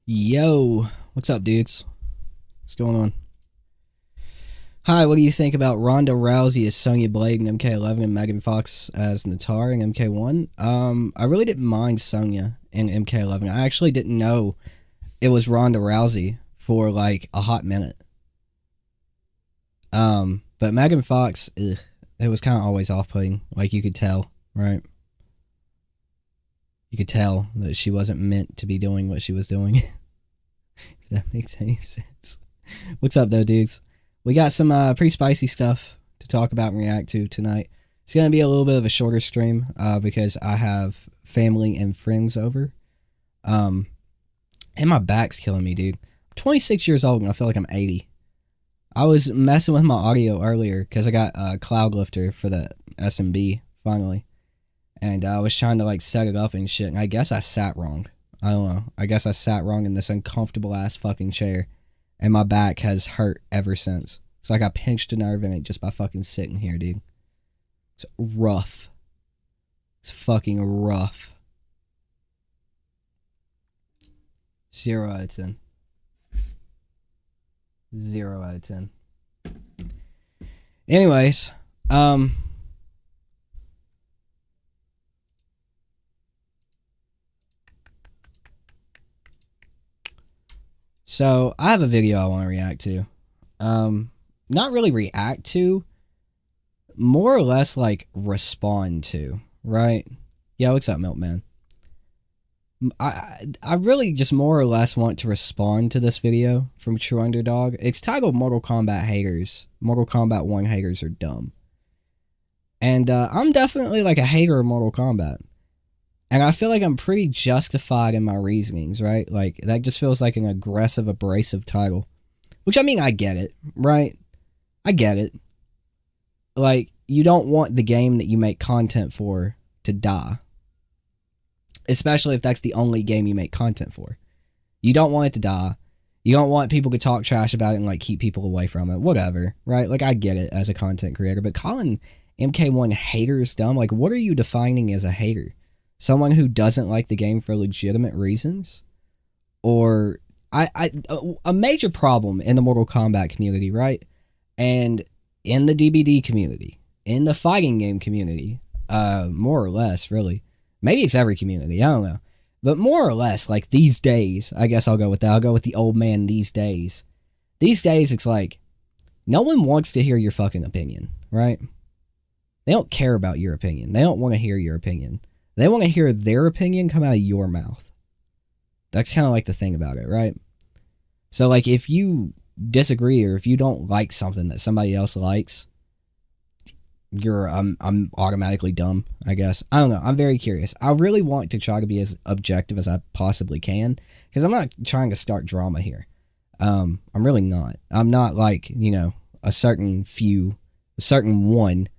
Yo, what's up, dudes? What's going on? Hi, what do you think about Ronda Rousey as Sonya Blade in MK11 and Megan Fox as Natar in MK1? I really didn't mind Sonya in MK11. I actually didn't know it was Ronda Rousey for like a hot minute. But Megan Fox, it was kind of always off-putting. Like, you could tell, right? You could tell that she wasn't meant to be doing what she was doing. If that makes any sense. What's up, though, dudes? We got some pretty spicy stuff to talk about and react to tonight. It's going to be a little bit of a shorter stream because I have family and friends over. And my back's killing me, dude. I'm 26 years old and I feel like I'm 80. I was messing with my audio earlier because I got a cloud lifter for the SMB finally. And I was trying to like set it up and shit, and I guess I sat wrong. I don't know. I guess I sat wrong in this uncomfortable ass fucking chair, and my back has hurt ever since. It's like I pinched a nerve in it just by fucking sitting here, dude. It's rough. It's fucking rough. 0 out of 10. 0 out of 10. Anyways, so I have a video I want to react to. Not really react to, more or less like respond to, right? Yeah, what's up, Milkman? I really just more or less want to respond to this video from True Underdog. It's titled Mortal Kombat Haters. Mortal Kombat 1 haters are dumb. And I'm definitely like a hater of Mortal Kombat. And I feel like I'm pretty justified in my reasonings, right? Like, that just feels like an aggressive, abrasive title. Which, I mean, I get it, right? I get it. Like, you don't want the game that you make content for to die. Especially if that's the only game you make content for. You don't want it to die. You don't want people to talk trash about it and like keep people away from it. Whatever, right? Like, I get it as a content creator. But calling MK1 haters dumb, like, what are you defining as a hater? Someone who doesn't like the game for legitimate reasons? Or a major problem in the Mortal Kombat community, right? And in the DBD community, in the fighting game community, more or less, really. Maybe it's every community, I don't know. But more or less, like these days, I guess I'll go with that. I'll go with the old man these days. These days, it's like, no one wants to hear your fucking opinion, right? They don't care about your opinion. They don't want to hear your opinion. They want to hear their opinion come out of your mouth. That's kind of like the thing about it, right? So, like, if you disagree or if you don't like something that somebody else likes, I'm automatically dumb, I guess. I don't know. I'm very curious. I really want to try to be as objective as I possibly can, because I'm not trying to start drama here. I'm really not. I'm not like, you know, a certain one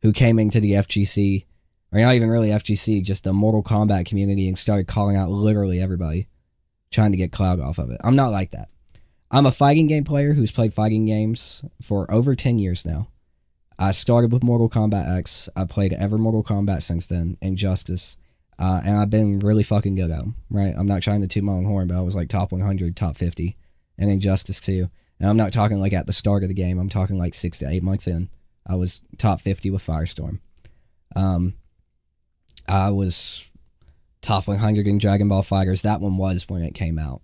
who came into the FGC, or not even really FGC, just the Mortal Kombat community and started calling out literally everybody, trying to get clout off of it. I'm not like that. I'm a fighting game player who's played fighting games for over 10 years now. I started with Mortal Kombat X. I played every Mortal Kombat since then, Injustice, and I've been really fucking good at them, right? I'm not trying to toot my own horn, but I was like top 100, top 50, and Injustice 2. And I'm not talking like at the start of the game. I'm talking like 6 to 8 months in. I was top 50 with Firestorm. I was top 100 in Dragon Ball FighterZ. That one was when it came out.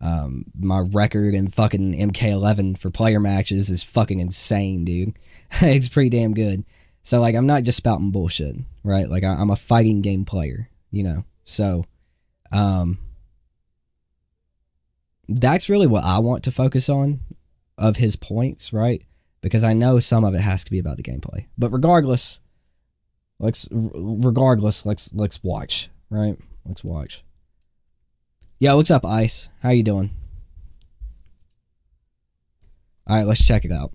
My record in fucking MK11 for player matches is fucking insane, dude. It's pretty damn good. So, like, I'm not just spouting bullshit, right? Like, I'm a fighting game player, you know? So, that's really what I want to focus on of his points, right? Because I know some of it has to be about the gameplay. But regardless, let's watch, right? Let's watch. Yo, what's up, Ice? How you doing? Alright, let's check it out.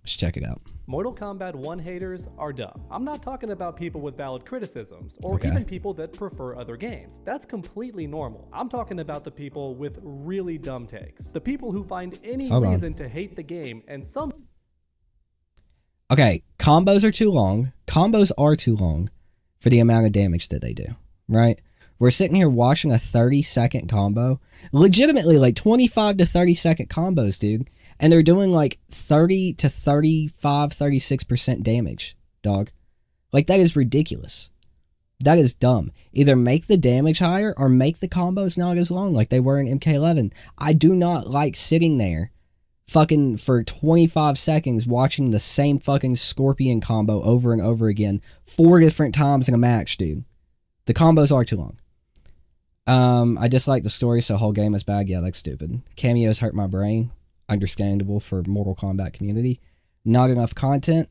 Let's check it out. Mortal Kombat 1 haters are dumb. I'm not talking about people with valid criticisms, or even people that prefer other games. That's completely normal. I'm talking about the people with really dumb takes. The people who find any reason to hate the game, and some... Okay, combos are too long. Combos are too long for the amount of damage that they do, right? We're sitting here watching a 30-second combo. Legitimately, like 25 to 30-second combos, dude. And they're doing like 30 to 35, 36% damage, dog. Like, that is ridiculous. That is dumb. Either make the damage higher or make the combos not as long like they were in MK11. I do not like sitting there fucking for 25 seconds watching the same fucking Scorpion combo over and over again 4 different times in a match, dude. The combos are too long. I dislike the story, so whole game is bad. Yeah, that's stupid. Cameos hurt my brain. Understandable for Mortal Kombat community. Not enough content.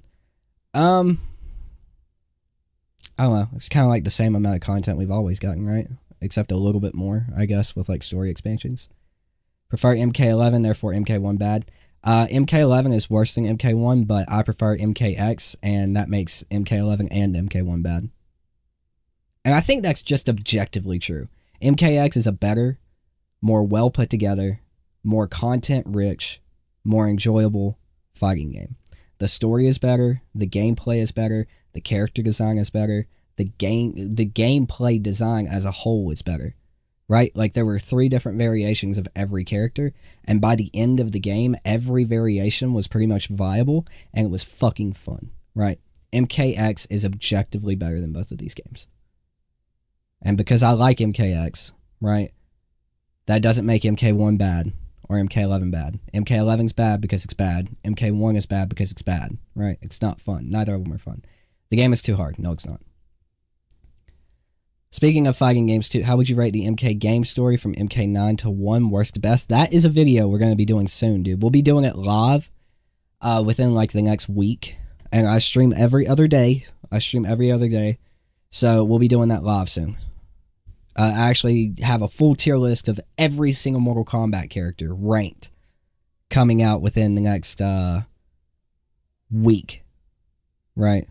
I don't know. It's kind of like the same amount of content we've always gotten, right? Except a little bit more, I guess, with like story expansions. Prefer MK11, therefore MK1 bad. MK11 is worse than MK1, but I prefer MKX, and that makes MK11 and MK1 bad. And I think that's just objectively true. MKX is a better, more well put together, more content rich, more enjoyable fighting game. The story is better, the gameplay is better, the character design is better, the gameplay design as a whole is better. Right? Like, there were 3 different variations of every character, and by the end of the game, every variation was pretty much viable, and it was fucking fun. Right? MKX is objectively better than both of these games. And because I like MKX, right, that doesn't make MK1 bad or MK11 bad. MK11's bad because it's bad. MK1 is bad because it's bad. Right? It's not fun. Neither of them are fun. The game is too hard. No, it's not. Speaking of fighting games too, how would you rate the MK game story from MK9 to 1, worst to best? That is a video we're going to be doing soon, dude. We'll be doing it live within like the next week. And I stream every other day. So we'll be doing that live soon. I actually have a full tier list of every single Mortal Kombat character ranked coming out within the next week. Right?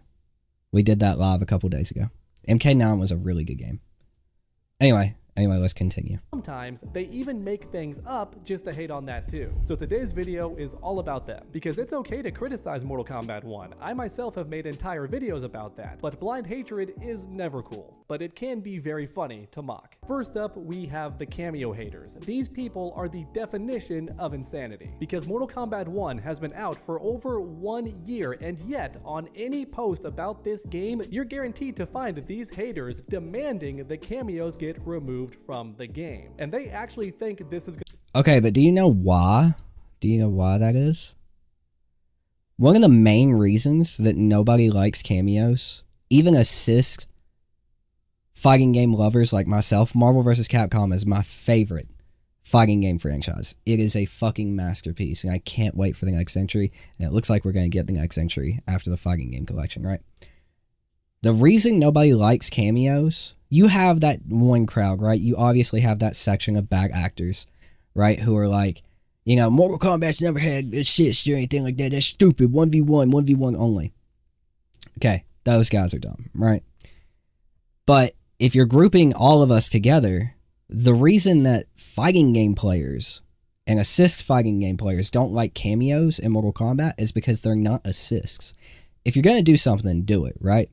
We did that live a couple days ago. MK9 was a really good game. Anyway, let's continue. Sometimes they even make things up just to hate on that too. So today's video is all about them, because it's okay to criticize Mortal Kombat 1. I myself have made entire videos about that, but blind hatred is never cool, but it can be very funny to mock. First up, we have the cameo haters. These people are the definition of insanity, because Mortal Kombat 1 has been out for over 1 year, and yet on any post about this game, you're guaranteed to find these haters demanding the cameos get removed from the game. And they actually think this is okay, but do you know why? Do you know why that is? One of the main reasons that nobody likes cameos, even assist fighting game lovers like myself, Marvel vs. Capcom is my favorite fighting game franchise. It is a fucking masterpiece, and I can't wait for the next entry, and it looks like we're going to get the next entry after the fighting game collection, right? The reason nobody likes cameos, you have that one crowd, right? You obviously have that section of bad actors, right? Who are like, you know, Mortal Kombat's never had assists or anything like that. That's stupid. 1v1, 1v1 only. Okay, those guys are dumb, right? But if you're grouping all of us together, the reason that fighting game players and assist fighting game players don't like cameos in Mortal Kombat is because they're not assists. If you're going to do something, do it, right?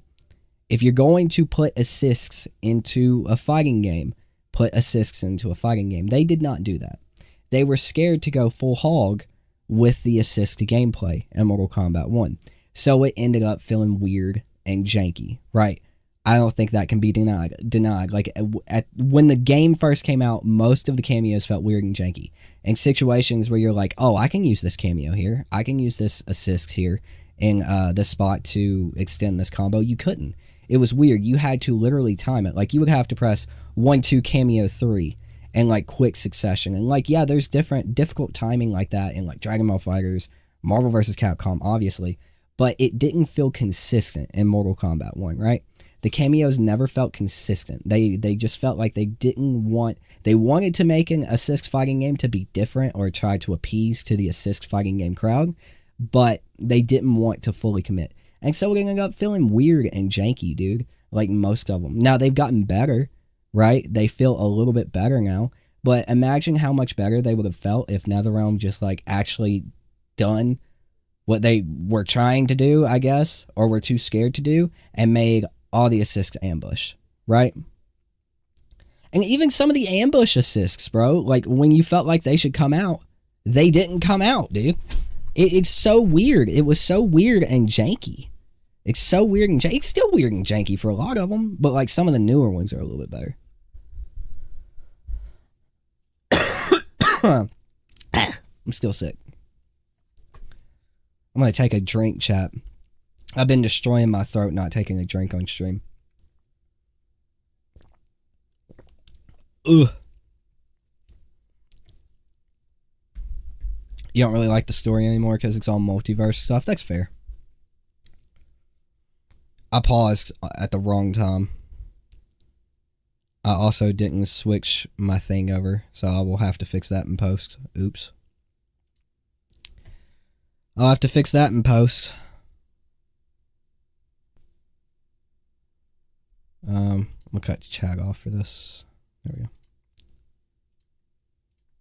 If you're going to put assists into a fighting game, put assists into a fighting game. They did not do that. They were scared to go full hog with the assist gameplay in Mortal Kombat 1. So it ended up feeling weird and janky, right? I don't think that can be denied. Like, when the game first came out, most of the cameos felt weird and janky. In situations where you're like, oh, I can use this cameo here. I can use this assist here in this spot to extend this combo. You couldn't. It was weird. You had to literally time it. Like, you would have to press 1-2 cameo 3 in like quick succession. And like, yeah, there's difficult timing like that in like Dragon Ball FighterZ, Marvel vs. Capcom, obviously. But it didn't feel consistent in Mortal Kombat 1, right? The cameos never felt consistent. They just felt like they wanted to make an assist fighting game to be different or try to appease to the assist fighting game crowd, but they didn't want to fully commit. And so it ended up feeling weird and janky, dude, like most of them. Now, they've gotten better, right? They feel a little bit better now, but imagine how much better they would have felt if NetherRealm just like actually done what they were trying to do, I guess, or were too scared to do, and made all the assists ambush, right? And even some of the ambush assists, bro, like when you felt like they should come out, they didn't come out, dude. It's so weird. It was so weird and janky. It's so weird and janky. It's still weird and janky for a lot of them, but like some of the newer ones are a little bit better. I'm still sick. I'm going to take a drink, chat. I've been destroying my throat not taking a drink on stream. Ugh. You don't really like the story anymore because it's all multiverse stuff? That's fair. I paused at the wrong time. I also didn't switch my thing over, so I will have to fix that in post. Oops. I'll have to fix that in post. I'm gonna cut the chat off for this. There we go.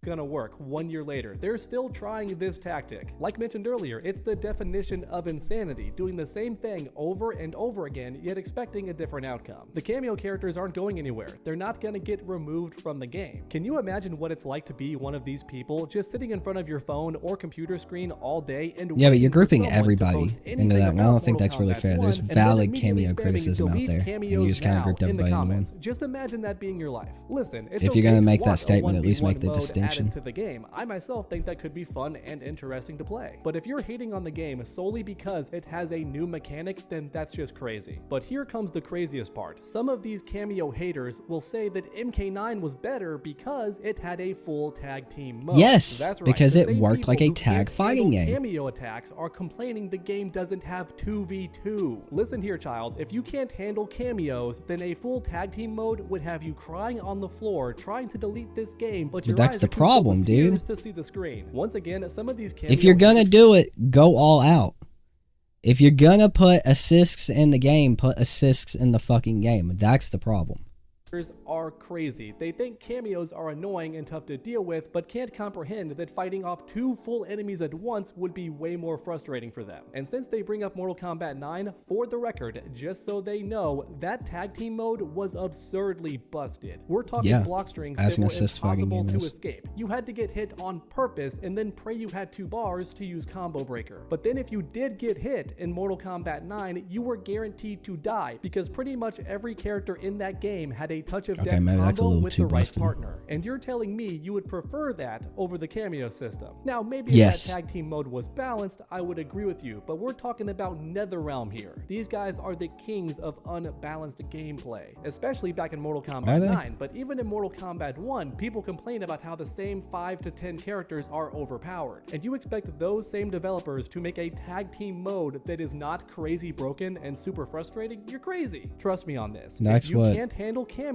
Gonna work 1 year later. They're still trying this tactic. Like mentioned earlier, it's the definition of insanity, doing the same thing over and over again, yet expecting a different outcome. The cameo characters aren't going anywhere. They're not gonna get removed from the game. Can you imagine what it's like to be one of these people, just sitting in front of your phone or computer screen all day and yeah, but you're grouping everybody into that, and I don't think that's really fair. There's valid cameo criticism out there, and you just kind of grouped everybody into one. Just imagine that being your life. Listen, if you're gonna make that statement, at least make the distinction. To the game. I myself think that could be fun and interesting to play. But if you're hating on the game solely because it has a new mechanic, then that's just crazy. But here comes the craziest part. Some of these cameo haters will say that MK9 was better because it had a full tag team mode. Yes, that's right. because it worked like a tag fighting game. Cameo attacks are complaining the game doesn't have 2v2. Listen here, child. If you can't handle cameos, then a full tag team mode would have you crying on the floor trying to delete this game, but that's the problem, dude. To see the screen. Once again, some of these if you're gonna do it, go all out. If you're gonna put assists in the game, put assists in the fucking game. That's the problem. Are crazy. They think cameos are annoying and tough to deal with, but can't comprehend that fighting off 2 full enemies at once would be way more frustrating for them. And since they bring up Mortal Kombat 9, for the record, just so they know, that tag team mode was absurdly busted. We're talking block strings that were impossible to escape. You had to get hit on purpose and then pray you had 2 bars to use Combo Breaker. But then if you did get hit in Mortal Kombat 9, you were guaranteed to die, because pretty much every character in that game had a touch of death combo with the right partner. And you're telling me you would prefer that over the cameo system. Now, maybe if that tag team mode was balanced, I would agree with you, but we're talking about NetherRealm here. These guys are the kings of unbalanced gameplay, especially back in Mortal Kombat 9. But even in Mortal Kombat 1, people complain about how the same 5 to 10 characters are overpowered. And you expect those same developers to make a tag team mode that is not crazy broken and super frustrating? You're crazy. Trust me on this. That's if you can't handle cameos,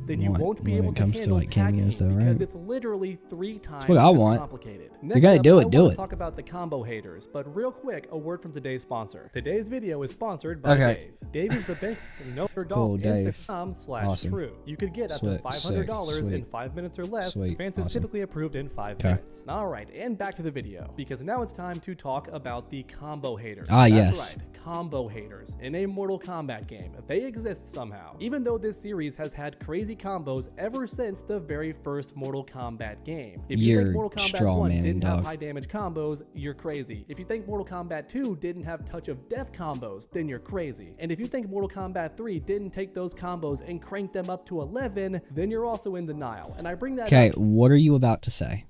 then you won't be able to handle cameos, though, right? Because it's literally 3 times as complicated. Next, you're gonna do it. Talk about the combo haters, but real quick, a word from today's sponsor. Today's video is sponsored by Dave. Dave is the best Instagram/true. You could get up to $500 in 5 minutes or less. Advance is typically approved in 5 minutes. All right, and back to the video, because now it's time to talk about the combo haters. That's right, combo haters in a Mortal Kombat game. They exist somehow, even though this series has had crazy combos ever since the very first Mortal Kombat game. If you think Mortal Kombat 1 didn't have high damage combos, you're crazy. If you think Mortal Kombat 2 didn't have touch of death combos, then you're crazy. And if you think Mortal Kombat 3 didn't take those combos and crank them up to 11, then you're also in denial. And I bring that up. Okay, what are you about to say?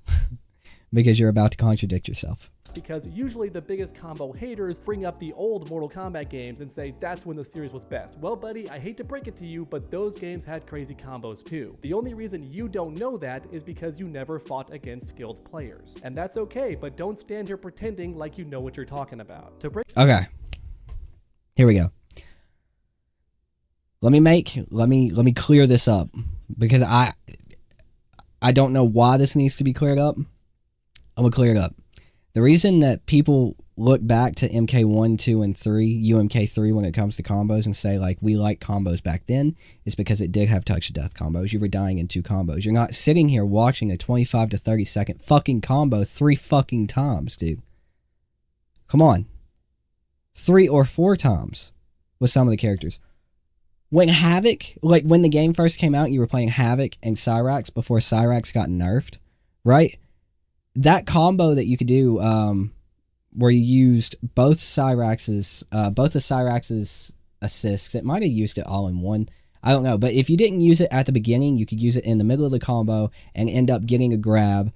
Because you're about to contradict yourself. Because usually the biggest combo haters bring up the old Mortal Kombat games and say that's when the series was best. Well, buddy, I hate to break it to you, but those games had crazy combos too. The only reason you don't know that is because you never fought against skilled players. And that's okay, but don't stand here pretending like you know what you're talking about. Okay. Here we go. Let me clear this up, because I don't know why this needs to be cleared up. I'm gonna clear it up. The reason that people look back to MK1, 2, and 3, UMK3 when it comes to combos and say, like, we like combos back then is because it did have touch of death combos. You were dying in 2 combos. You're not sitting here watching a 25 to 30 second fucking combo 3 fucking times, dude. Come on. 3 or 4 times with some of the characters. When Havoc, like when the game first came out, you were playing Havoc and Cyrax before Cyrax got nerfed, right? That combo that you could do, where you used both the Cyrax's assists, it might have used it all in one. I don't know, but if you didn't use it at the beginning, you could use it in the middle of the combo and end up getting a grab,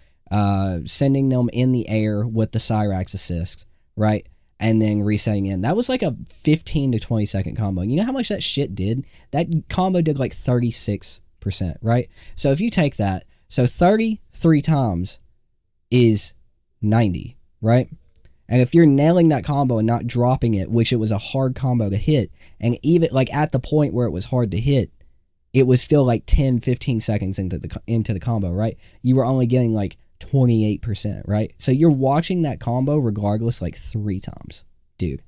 sending them in the air with the Cyrax assist, right? And then resetting in. That was like a 15 to 20 second combo. You know how much that shit did? That combo did like 36%, right? So if you take that, so 33 times is 90, right? And if you're nailing that combo and not dropping it, which it was a hard combo to hit, and even like at the point where it was hard to hit, it was still like 10, 15 seconds into the combo, right? You were only getting like 28%, right? So you're watching that combo regardless like 3 times, dude.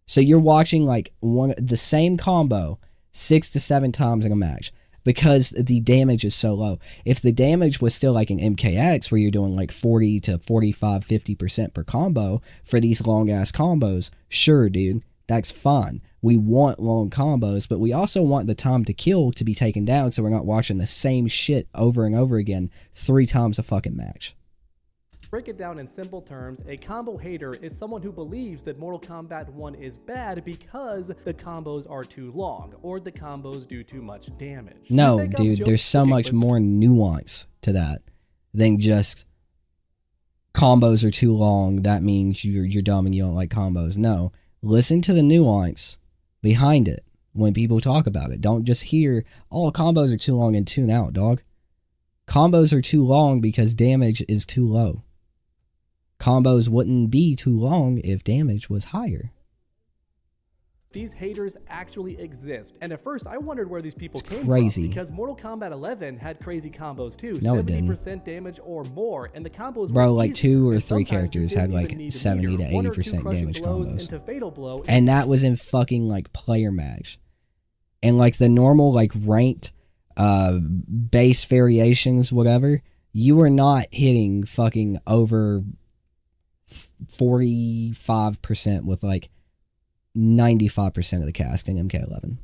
So you're watching like the same combo 6 to 7 times in a match because the damage is so low. If the damage was still like an MKX where you're doing like 40 to 45, 50% per combo for these long ass combos, sure, dude, that's fine. We want long combos, but we also want the time to kill to be taken down so we're not watching the same shit over and over again 3 times a fucking match. Break it down in simple terms, a combo hater is someone who believes that Mortal Kombat 1 is bad because the combos are too long or the combos do too much damage. No, dude, there's so much more nuance to that than just combos are too long, that means you're dumb and you don't like combos. No, listen to the nuance behind it when people talk about it. Don't just hear, oh, combos are too long and tune out, dog. Combos are too long because damage is too low. Combos wouldn't be too long if damage was higher. These haters actually exist, and at first I wondered where these people came crazy. from because Mortal Kombat 11 had crazy combos too, no, 70% damage or more, and the combos bro, were like easy, 2 or 3 characters had like 70 to 80% damage combos, and that was in fucking like player match, and like the normal like ranked base variations, whatever, you were not hitting fucking over 45% with like 95% of the cast in MK11.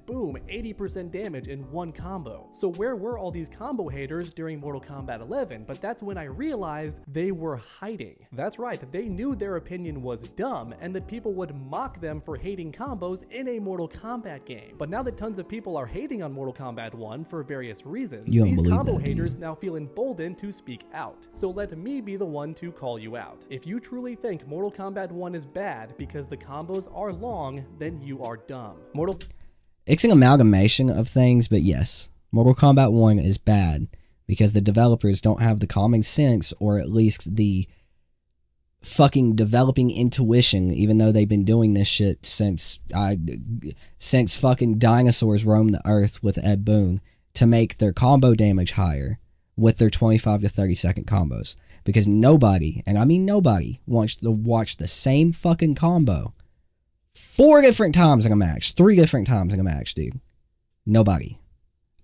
Boom, 80% damage in one combo. So where were all these combo haters during Mortal Kombat 11? But that's when I realized they were hiding. That's right, they knew their opinion was dumb and that people would mock them for hating combos in a Mortal Kombat game. But now that tons of people are hating on Mortal Kombat 1 for various reasons, these combo haters now feel emboldened to speak out. So let me be the one to call you out. If you truly think Mortal Kombat 1 is bad because the combos are long, then you are dumb. It's an amalgamation of things, but yes, Mortal Kombat 1 is bad because the developers don't have the common sense, or at least the fucking developing intuition, even though they've been doing this shit since fucking dinosaurs roamed the earth with Ed Boon, to make their combo damage higher with their 25 to 30 second combos. Because nobody, and I mean nobody, wants to watch the same fucking combo 4 different times in a match, 3 different times in a match, dude. Nobody.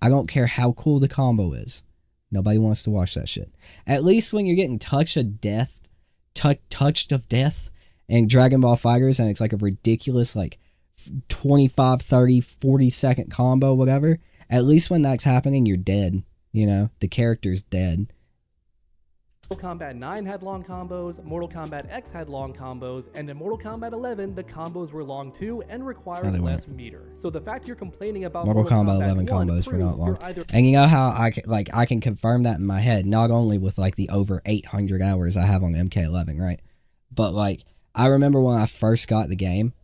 I don't care how cool the combo is. Nobody wants to watch that shit. At least when you're getting touched of death in Dragon Ball FighterZ, and it's like a ridiculous like 25, 30, 40 second combo, whatever. At least when that's happening, you're dead. You know, the character's dead. Mortal Kombat 9 had long combos, Mortal Kombat X had long combos, and in Mortal Kombat 11, the combos were long too and required less meter. So the fact you're complaining about Mortal Kombat 11 combos were not long. And you know how I can confirm that in my head, not only with like the over 800 hours I have on MK11, right? But like, I remember when I first got the game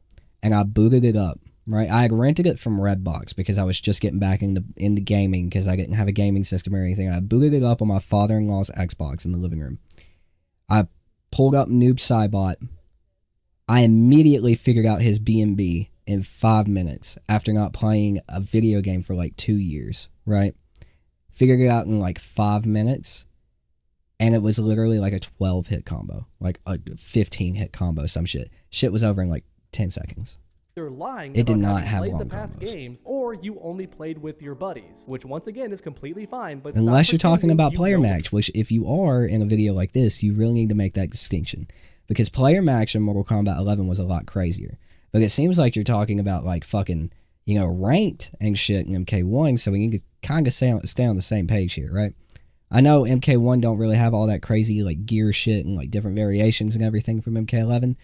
and I booted it up, right? I had rented it from Redbox because I was just getting back into gaming because I didn't have a gaming system or anything. I booted it up on my father-in-law's Xbox in the living room. I pulled up Noob Saibot. I immediately figured out his B&B in 5 minutes after not playing a video game for like 2 years, right? Figured it out in like 5 minutes, and it was literally like a 12-hit combo, like a 15-hit combo, some shit. Shit was over in like 10 seconds. They're lying. It did not have played long the past combos. Games, or you only played with your buddies, which once again is completely fine. But unless you're talking about player match, which if you are in a video like this, you really need to make that distinction, because player match in Mortal Kombat 11 was a lot crazier. But it seems like you're talking about like fucking, you know, ranked and shit in MK1, so we need to kind of stay on the same page here, right? I know MK1 don't really have all that crazy like gear shit and like different variations and everything from MK11.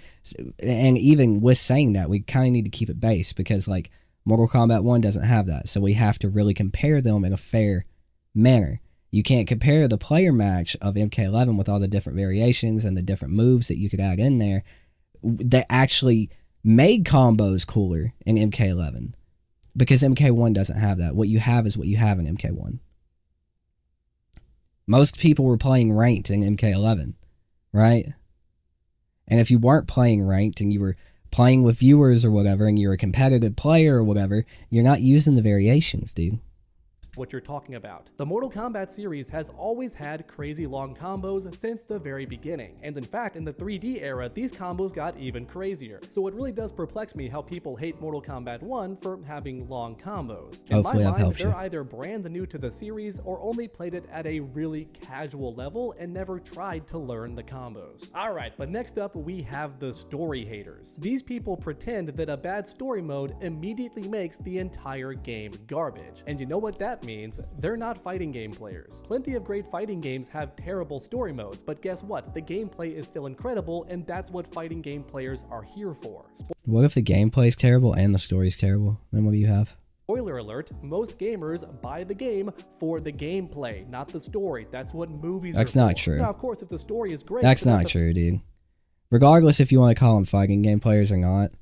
And even with saying that, we kind of need to keep it base because like Mortal Kombat 1 doesn't have that. So we have to really compare them in a fair manner. You can't compare the player match of MK11 with all the different variations and the different moves that you could add in there that actually made combos cooler in MK11, because MK1 doesn't have that. What you have is what you have in MK1. Most people were playing ranked in MK11, right? And if you weren't playing ranked and you were playing with viewers or whatever, and you're a competitive player or whatever, you're not using the variations, dude. what you're talking about. The Mortal Kombat series has always had crazy long combos since the very beginning, and in fact in the 3D era these combos got even crazier. So it really does perplex me how people hate Mortal Kombat 1 for having long combos. In Hopefully my I've mind, helped they're you. either brand new to the series or only played it at a really casual level and never tried to learn the combos. Alright, but next up we have the story haters. These people pretend that a bad story mode immediately makes the entire game garbage. And you know what that means? They're not fighting game players. Plenty of great fighting games have terrible story modes, but guess what? The gameplay is still incredible, and that's what fighting game players are here for. What if the gameplay is terrible and the story's terrible? Then what do you have? Spoiler alert, most gamers buy the game for the gameplay, not the story. That's what movies That's are for. not true. Now, of course, if the story is great... That's not true, dude. Regardless if you want to call them fighting game players or not,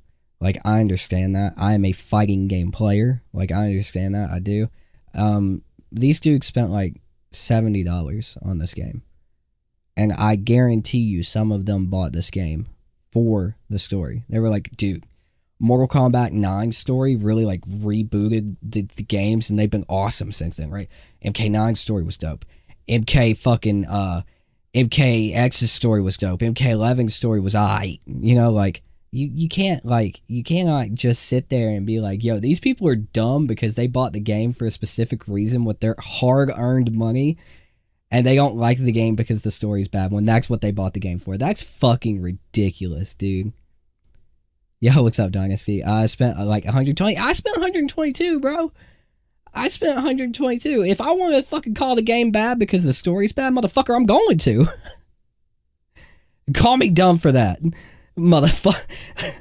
like, I understand that. I am a fighting game player. Like, I understand that. I do. These dudes spent, like, $70 on this game. And I guarantee you some of them bought this game for the story. They were like, dude, Mortal Kombat 9 story really, like, rebooted the games, and they've been awesome since then, right? MK9's story was dope. MKX's story was dope. MK11's story was aight. You know, like, you cannot just sit there and be like, yo, these people are dumb because they bought the game for a specific reason with their hard-earned money, and they don't like the game because the story's bad when that's what they bought the game for. That's fucking ridiculous, dude. Yo, what's up, Dynasty? I spent like 120. I spent 122, bro. I spent 122. If I want to fucking call the game bad because the story's bad, motherfucker, I'm going to. Call me dumb for that. Motherfucker.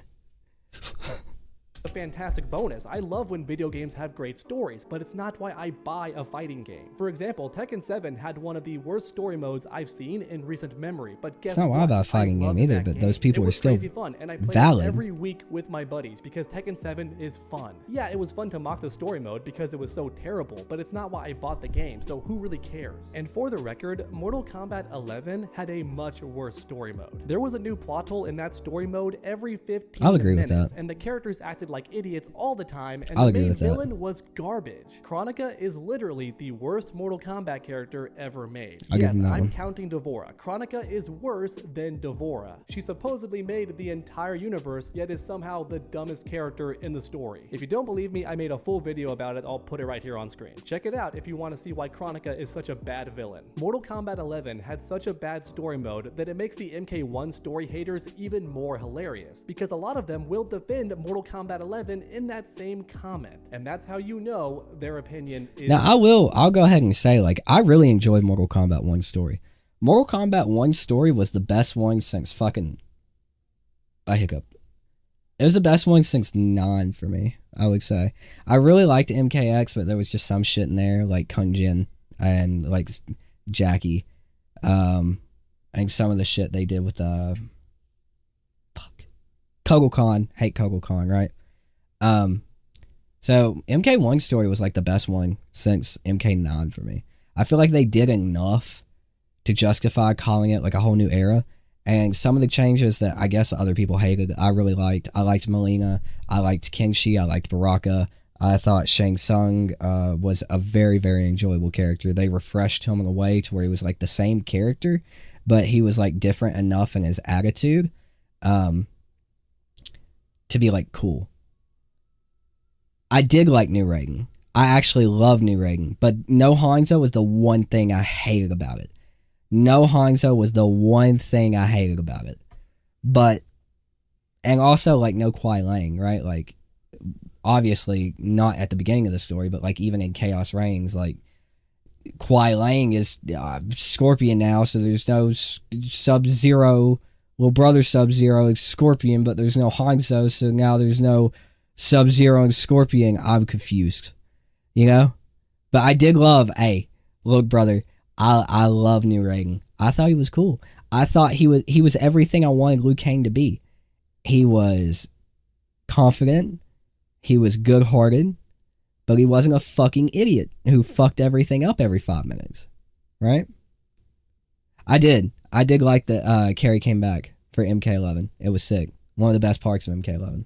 A fantastic bonus. I love when video games have great stories, but it's not why I buy a fighting game. For example, Tekken 7 had one of the worst story modes I've seen in recent memory, but guess what? It's not why I buy a fighting game either, but those people are still crazy fun, and I played valid. it every week with my buddies because Tekken 7 is fun. Yeah, it was fun to mock the story mode because it was so terrible, but it's not why I bought the game, so who really cares? And for the record, Mortal Kombat 11 had a much worse story mode. There was a new plot hole in that story mode every 15 I'll agree minutes, with that. and the characters acted like idiots all the time, and I'll the agree main with that. villain was garbage. Kronika is literally the worst Mortal Kombat character ever made. I'll give Yes, him that I'm one. counting D'Vorah. Kronika is worse than D'Vorah. She supposedly made the entire universe, yet is somehow the dumbest character in the story. If you don't believe me, I made a full video about it. I'll put it right here on screen. Check it out if you want to see why Kronika is such a bad villain. Mortal Kombat 11 had such a bad story mode that it makes the MK1 story haters even more hilarious, because a lot of them will defend Mortal Kombat 11 in that same comment, and that's how you know their opinion is... Now, I'll go ahead and say, like, I really enjoyed Mortal Kombat 1 story. Mortal Kombat 1 story was the best one since fucking... I hiccup. It was the best one since 9 for me, I would say. I really liked MKX, but there was just some shit in there, like Kunjin and, like, Jackie. And some of the shit they did with, Kogal Khan. Hate Kogal Khan, right? So MK1 story was like the best one since MK9 for me. I feel like they did enough to justify calling it like a whole new era. And some of the changes that I guess other people hated, I really liked. I liked Melina. I liked Kenshi. I liked Baraka. I thought Shang Tsung was a very, very enjoyable character. They refreshed him in a way to where he was like the same character, but he was like different enough in his attitude to be like cool. I did like New Raiden. I actually love New Raiden, but no Hanzo was the one thing I hated about it. No Hanzo was the one thing I hated about it. But, and also like no Kuai Lang, right? Like, obviously not at the beginning of the story, but like even in Chaos Reigns, like Kuai Lang is Scorpion now, so there's no Sub-Zero, little brother Sub-Zero, like Scorpion, but there's no Hanzo, so now there's no Sub-Zero and Scorpion. I'm confused, you know? But I did love, hey, look, brother, I love New Raiden. I thought he was cool. I thought he was everything I wanted Liu Kang to be. He was confident, he was good-hearted, but he wasn't a fucking idiot who fucked everything up every 5 minutes, right? I did like that Carrie came back for MK11. It was sick. One of the best parts of MK11.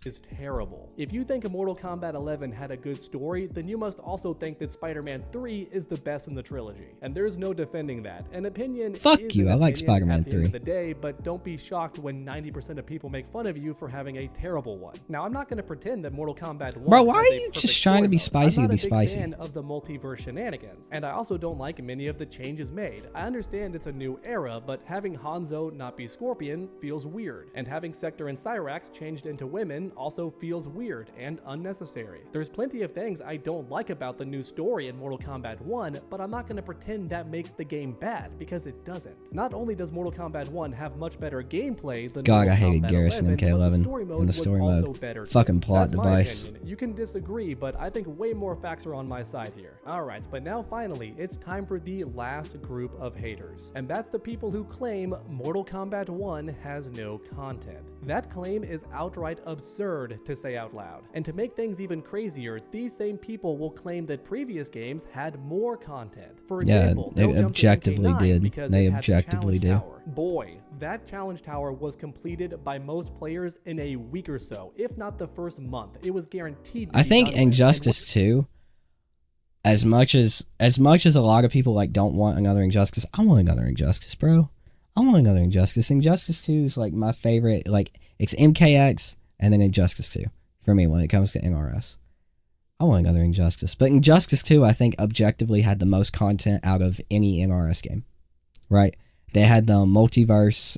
is terrible. If you think Mortal Kombat 11 had a good story, then you must also think that Spider-Man 3 is the best in the trilogy. And there's no defending that. An opinion Fuck is you, an I like opinion Spider-Man at the 3. end of the day, but don't be shocked when 90% of people make fun of you for having a terrible one. Now, I'm not going to pretend that Mortal Kombat 1 Bro, why has are a you perfect just trying to be story mode. spicy I'm to be not a big spicy? fan of the multiverse shenanigans, and I also don't like many of the changes made. I understand it's a new era, but having Hanzo not be Scorpion feels weird, and having Sector and Cyrax changed into women also feels weird and unnecessary. There's plenty of things I don't like about the new story in Mortal Kombat 1, but I'm not going to pretend that makes the game bad, because it doesn't. Not only does Mortal Kombat 1 have much better gameplay than God, Mortal I hated Kombat Garrison 11, but MK11 the story mode in the was story also mode. better too. Fucking plot That's my device. opinion. You can disagree, but I think way more facts are on my side here. Alright, but now finally, it's time for the last group of haters. And that's the people who claim Mortal Kombat 1 has no content. That claim is outright absurd to say out loud. And to make things even crazier, these same people will claim that previous games had more content. For example, they they'll jump to objectively MK9 did. because They it had the objectively challenge do. tower. Boy, that challenge tower was completed by most players in a week or so, if not the first month. It was guaranteed to I be think done with. Injustice 2, as much as a lot of people like don't want another Injustice, I want another Injustice, bro. I want another Injustice. Injustice 2 is like my favorite. Like, it's MKX and then Injustice 2 for me when it comes to NRS. I want another Injustice. But Injustice 2, I think, objectively had the most content out of any NRS game. Right? They had the multiverse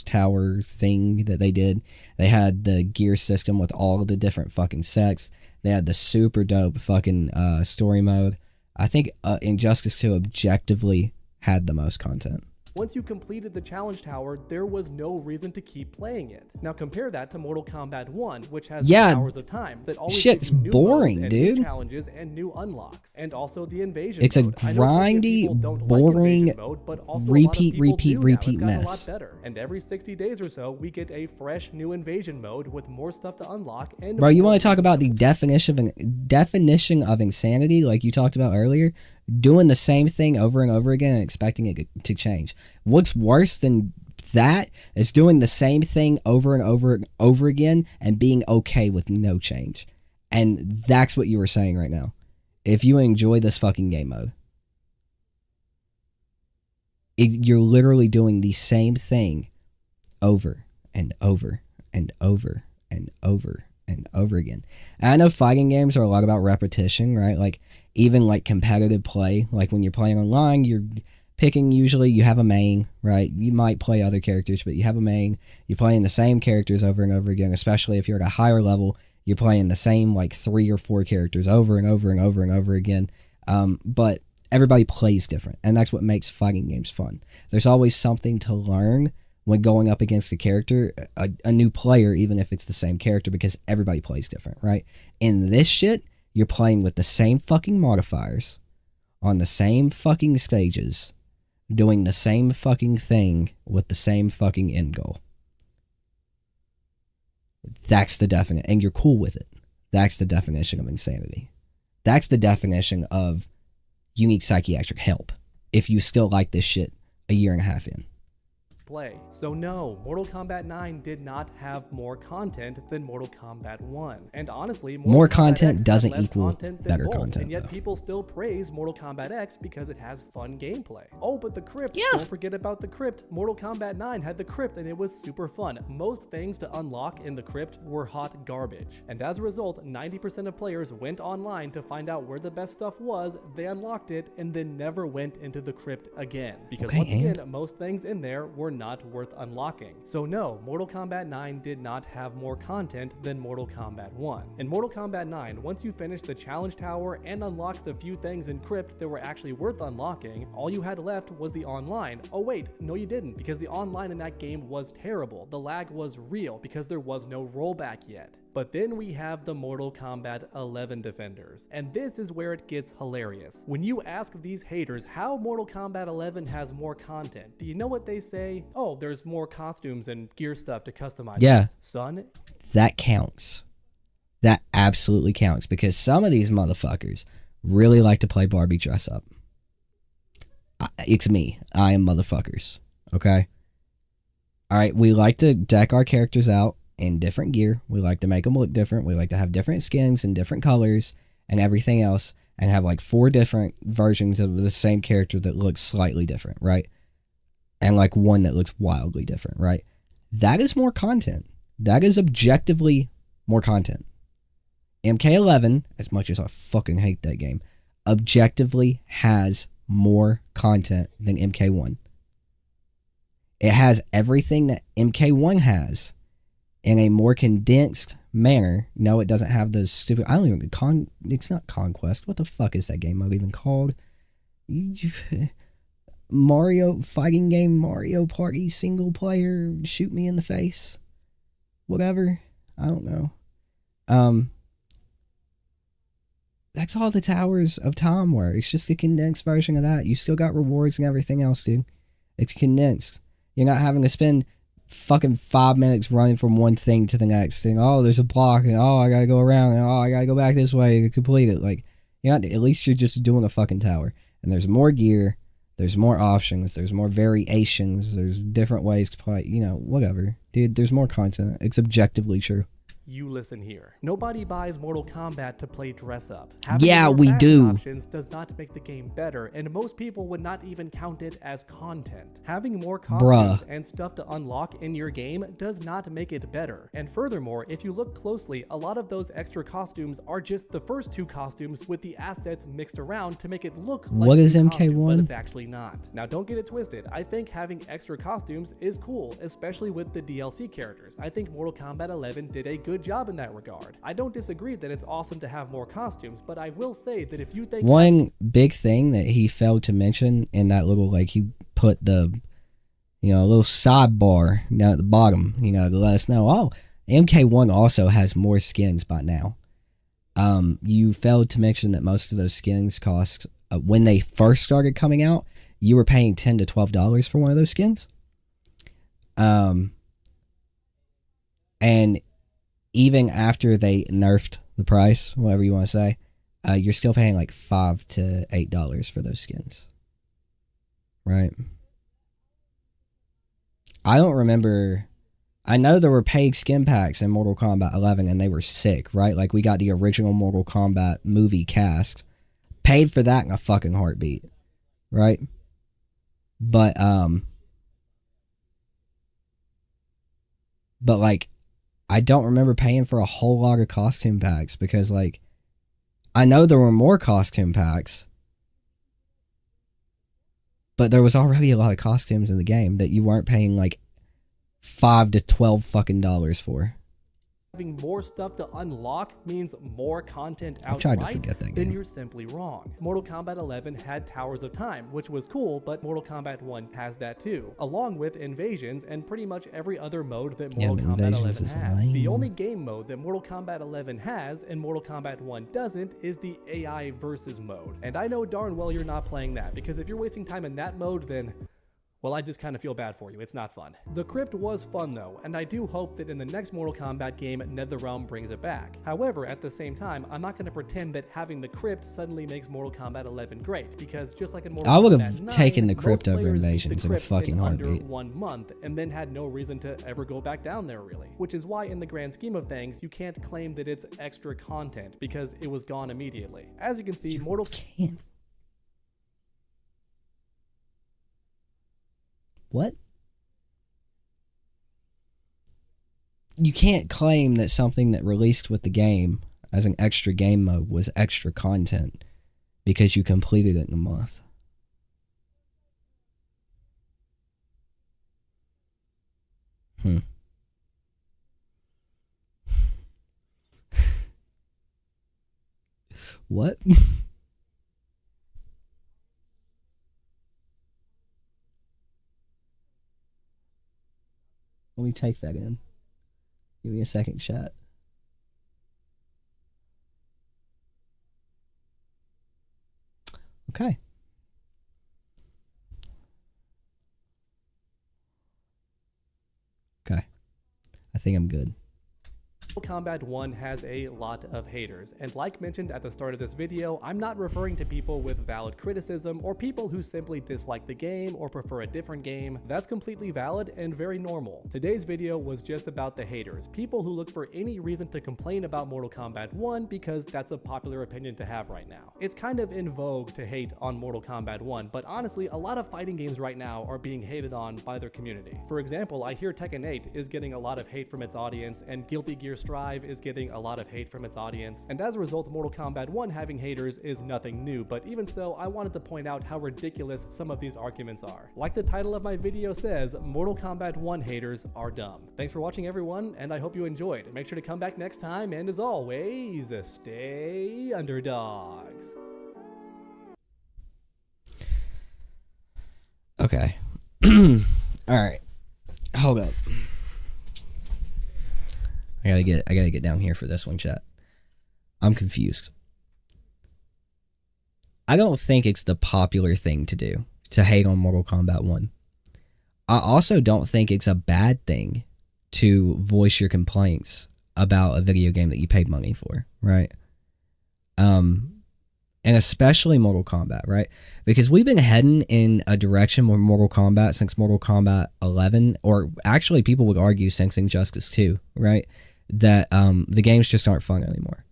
tower thing that they did. They had the gear system with all of the different fucking sects. They had the super dope fucking story mode. I think Injustice 2 objectively had the most content. Once you completed the challenge tower, there was no reason to keep playing it. Now compare that to Mortal Kombat 1, which has hours of time that always shit's gives you new boring, modes and dude. new challenges and new unlocks, and also the invasion It's mode. a I know plenty of grindy, people don't like boring, invasion mode, but also a lot of repeat, people do now. repeat It's gotten a lot mess. better. And every 60 days or so, we get a fresh new invasion mode with more stuff to unlock. And Bro, you more want to talk about the definition of insanity, like you talked about earlier? Doing the same thing over and over again and expecting it to change. What's worse than that is doing the same thing over and over and over again and being okay with no change. And that's what you were saying right now. If you enjoy this fucking game mode, you're literally doing the same thing over and over and over and over and over again. And I know fighting games are a lot about repetition, right? Like, even like competitive play, like when you're playing online, you're picking, usually you have a main, right? You might play other characters, but you have a main. You're playing the same characters over and over again, especially if you're at a higher level. You're playing the same like 3 or 4 characters over and over and over and over again. But everybody plays different, and that's what makes fighting games fun. There's always something to learn when going up against a character, a new player, even if it's the same character, because everybody plays different, right? In this shit, you're playing with the same fucking modifiers, on the same fucking stages, doing the same fucking thing with the same fucking end goal. That's the definition, and you're cool with it. That's the definition of insanity. That's the definition of you need psychiatric help if you still like this shit a year and a half in. Play. So no, Mortal Kombat 9 did not have more content than Mortal Kombat 1. And honestly, More Kombat content X doesn't had less equal content than better both, content, and yet though. people still praise Mortal Kombat X because it has fun gameplay. Oh, but the crypt. Yeah. Don't forget about the crypt. Mortal Kombat 9 had the crypt and it was super fun. Most things to unlock in the crypt were hot garbage. And as a result, 90% of players went online to find out where the best stuff was, they unlocked it, and then never went into the crypt again. Because once again, most things in there were not worth unlocking. So no, Mortal Kombat 9 did not have more content than Mortal Kombat 1. In Mortal Kombat 9, once you finished the challenge tower and unlocked the few things in crypt that were actually worth unlocking, all you had left was the online. Oh wait, no you didn't, because the online in that game was terrible. The lag was real because there was no rollback yet. But then we have the Mortal Kombat 11 defenders, and this is where it gets hilarious. When you ask these haters how Mortal Kombat 11 has more content, do you know what they say? Oh, there's more costumes and gear stuff to customize. Yeah. Son, that counts. That absolutely counts, because some of these motherfuckers really like to play Barbie dress up. It's me. I am motherfuckers. Okay? Alright, we like to deck our characters out in different gear. We like to make them look different. We like to have different skins and different colors and everything else, and have like 4 different versions of the same character that looks slightly different, right? And like one that looks wildly different, right? That is more content. That is objectively more content. MK11, as much as I fucking hate that game, objectively has more content than MK1. It has everything that MK1 has in a more condensed manner. No, it doesn't have the stupid... I don't even... It's not Conquest. What the fuck is that game mode even called? Mario... Fighting game Mario Party single player shoot me in the face. Whatever. I don't know. That's all the Towers of Time were. It's just a condensed version of that. You still got rewards and everything else, dude. It's condensed. You're not having to spend fucking 5 minutes running from one thing to the next thing. Oh, there's a block, and oh, I gotta go around, and oh, I gotta go back this way to complete it. Like, you're not, at least you're just doing a fucking tower. And there's more gear, there's more options, there's more variations, there's different ways to play, you know, whatever. Dude, there's more content. It's objectively true. You listen here. Nobody buys Mortal Kombat to play dress up. Yeah, we do. Options does not make the game better, and most people would not even count it as content. Having more costumes and stuff to unlock in your game does not make it better. And furthermore, if you look closely, a lot of those extra costumes are just the first 2 costumes with the assets mixed around to make it look like what is MK1? Costume, but it's actually not. Now, don't get it twisted. I think having extra costumes is cool, especially with the DLC characters. I think Mortal Kombat 11 did a good job in that regard. I don't disagree that it's awesome to have more costumes, but I will say that if you think... One big thing that he failed to mention in that little, like, he put the, you know, little sidebar down at the bottom, you know, to let us know, oh, MK1 also has more skins by now. You failed to mention that most of those skins cost, when they first started coming out, you were paying $10 to $12 for one of those skins. And even after they nerfed the price, whatever you want to say, you're still paying like $5 to $8 for those skins. Right? I don't remember... I know there were paid skin packs in Mortal Kombat 11, and they were sick, right? Like, we got the original Mortal Kombat movie cast. Paid for that in a fucking heartbeat. Right? But, like, I don't remember paying for a whole lot of costume packs because, like, I know there were more costume packs, but there was already a lot of costumes in the game that you weren't paying, like, $5 to $12 fucking dollars for. Having more stuff to unlock means more content outright, I tried to forget that game. Then you're simply wrong. Mortal Kombat 11 had Towers of Time, which was cool, but Mortal Kombat 1 has that too, along with Invasions and pretty much every other mode that Mortal Kombat 11 has. The only game mode that Mortal Kombat 11 has and Mortal Kombat 1 doesn't is the AI versus mode. And I know darn well you're not playing that, because if you're wasting time in that mode, then... well, I just kind of feel bad for you. It's not fun. The Crypt was fun though, and I do hope that in the next Mortal Kombat game, NetherRealm brings it back. However, at the same time, I'm not going to pretend that having the Crypt suddenly makes Mortal Kombat 11 great, because just like in Mortal Kombat 9, I would have taken the Crypt over Invasions in a fucking heartbeat. Under 1 month, and then had no reason to ever go back down there really. Which is why in the grand scheme of things, you can't claim that it's extra content, because it was gone immediately. As you can see, Mortal... can't. What? You can't claim that something that released with the game as an extra game mode was extra content because you completed it in a month. What? Let me take that in. Give me a second, chat. Okay. Okay. I think I'm good. Kombat 1 has a lot of haters, and like mentioned at the start of this video, I'm not referring to people with valid criticism or people who simply dislike the game or prefer a different game. That's completely valid and very normal. Today's video was just about the haters, people who look for any reason to complain about Mortal Kombat 1 because that's a popular opinion to have right now. It's kind of in vogue to hate on Mortal Kombat 1, but honestly, a lot of fighting games right now are being hated on by their community. For example, I hear Tekken 8 is getting a lot of hate from its audience, and Guilty Gear Strive is getting a lot of hate from its audience, and as a result, Mortal Kombat 1 having haters is nothing new, but even so, I wanted to point out how ridiculous some of these arguments are. Like the title of my video says, Mortal Kombat 1 haters are dumb. Thanks for watching, everyone, and I hope you enjoyed. Make sure to come back next time, and as always, stay underdogs. Okay. Alright. Hold up. I gotta get down here for this one, chat. I'm confused. I don't think it's the popular thing to do, to hate on Mortal Kombat 1. I also don't think it's a bad thing to voice your complaints about a video game that you paid money for, right? And especially Mortal Kombat, right? Because we've been heading in a direction with Mortal Kombat since Mortal Kombat 11, or actually people would argue since Injustice 2, right? That the games just aren't fun anymore.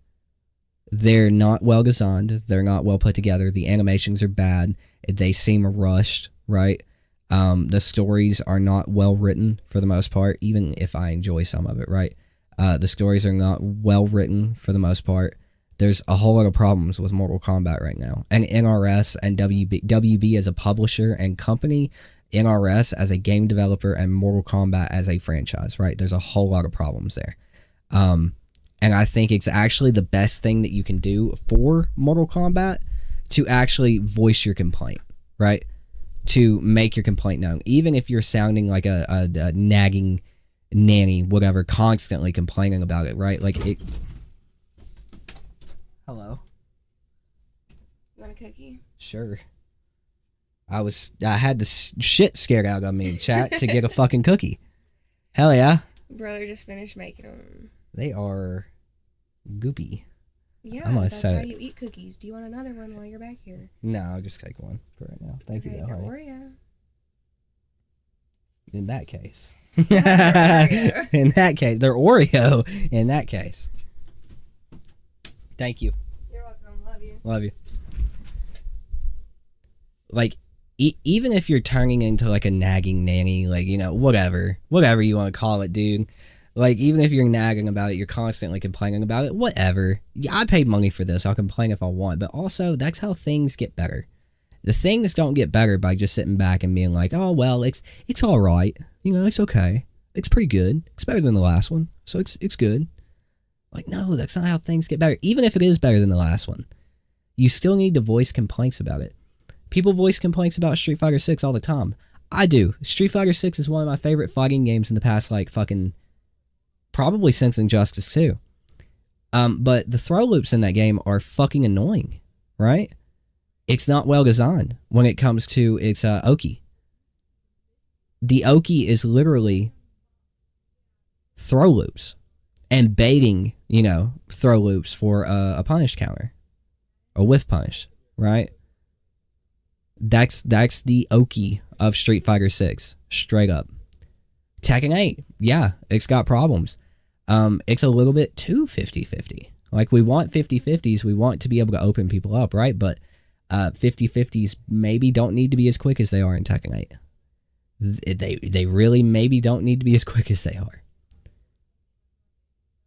They're not well designed. They're not well put together. The animations are bad. They seem rushed, right? The stories are not well written for the most part, even if I enjoy some of it, right? The stories are not well written for the most part. There's a whole lot of problems with Mortal Kombat right now. And NRS and WB as a publisher and company, NRS as a game developer, and Mortal Kombat as a franchise, right? There's a whole lot of problems there. And I think it's actually the best thing that you can do for Mortal Kombat to actually voice your complaint, right? To make your complaint known. Even if you're sounding like a nagging nanny, whatever, constantly complaining about it, right? Like it... Hello. You want a cookie? Sure. I had the shit scared out of me in chat to get a fucking cookie. Hell yeah. Brother just finished making them. They are goopy. Yeah, that's how you eat cookies. Do you want another one while you're back here? No, I'll just take one for right now. Thank you, though, they're honey. Oreo. In that case. Oreo. In that case. They're Oreo in that case. Thank you. You're welcome. Love you. Love you. Like, even if you're turning into like a nagging nanny, like, you know, whatever you want to call it, dude. Like, even if you're nagging about it, you're constantly complaining about it, whatever. Yeah, I paid money for this. I'll complain if I want. But also, that's how things get better. The things don't get better by just sitting back and being like, oh, well, it's all right. You know, it's okay. It's pretty good. It's better than the last one. So it's good. Like, no, that's not how things get better. Even if it is better than the last one, you still need to voice complaints about it. People voice complaints about Street Fighter 6 all the time. I do. Street Fighter 6 is one of my favorite fighting games in the past, like, fucking... probably since Injustice 2. But the throw loops in that game are fucking annoying, right? It's not well designed when it comes to its Oki. The Oki is literally throw loops and baiting, you know, throw loops for a punish counter. A whiff punish, right? That's the Oki of Street Fighter 6, straight up. Tekken 8, yeah, it's got problems. It's a little bit too 50-50. Like, we want 50-50s, we want to be able to open people up, right? But 50-50s maybe don't need to be as quick as they are in Tekken 8. They really maybe don't need to be as quick as they are.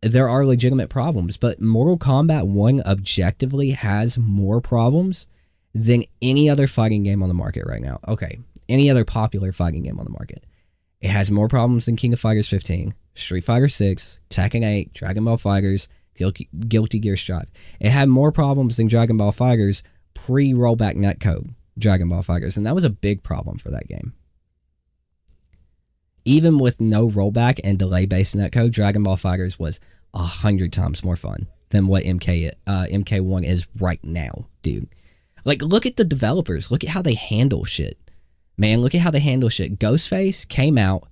There are legitimate problems, but Mortal Kombat 1 objectively has more problems than any other fighting game on the market right now. Okay, any other popular fighting game on the market. It has more problems than King of Fighters 15, Street Fighter 6, Tekken 8, Dragon Ball FighterZ, Guilty Gear Strive. It had more problems than Dragon Ball FighterZ pre-rollback netcode Dragon Ball FighterZ, and that was a big problem for that game. Even with no rollback and delay-based netcode, Dragon Ball FighterZ was 100 times more fun than what MK1 is right now, dude. Like, look at the developers. Look at how they handle shit. Man, look at how they handle shit. Ghostface came out.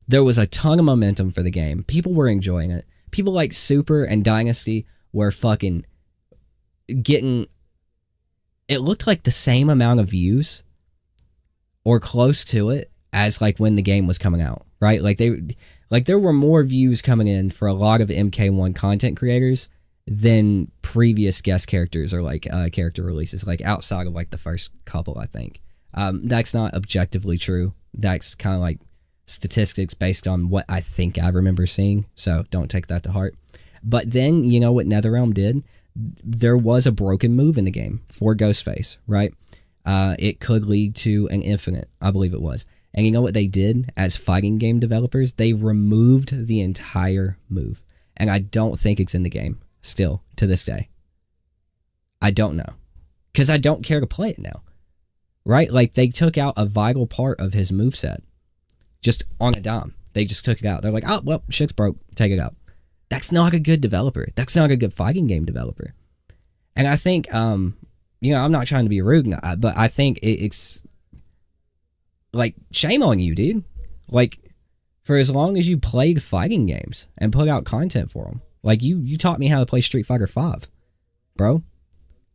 There was a ton of momentum for the game. People were enjoying it. People like Super and Dynasty were fucking getting, it looked like the same amount of views or close to it as like when the game was coming out, right? Like there were more views coming in for a lot of MK1 content creators than previous guest characters or like character releases, like outside of like the first couple, I think. That's not objectively true. That's kind of like statistics based on what I think I remember seeing, so don't take that to heart. But then, you know what NetherRealm did? There was a broken move in the game for Ghostface, right? It could lead to an infinite, I believe it was. And you know what they did as fighting game developers? They removed the entire move. And I don't think it's in the game still to this day. I don't know. Because I don't care to play it now. Right? Like, they took out a vital part of his moveset. Just on a dime. They just took it out. They're like, oh, well, shit's broke. Take it out. That's not a good developer. That's not a good fighting game developer. And I think, you know, I'm not trying to be rude, but I think it's, like, shame on you, dude. Like, for as long as you played fighting games and put out content for them. Like, you taught me how to play Street Fighter V, bro.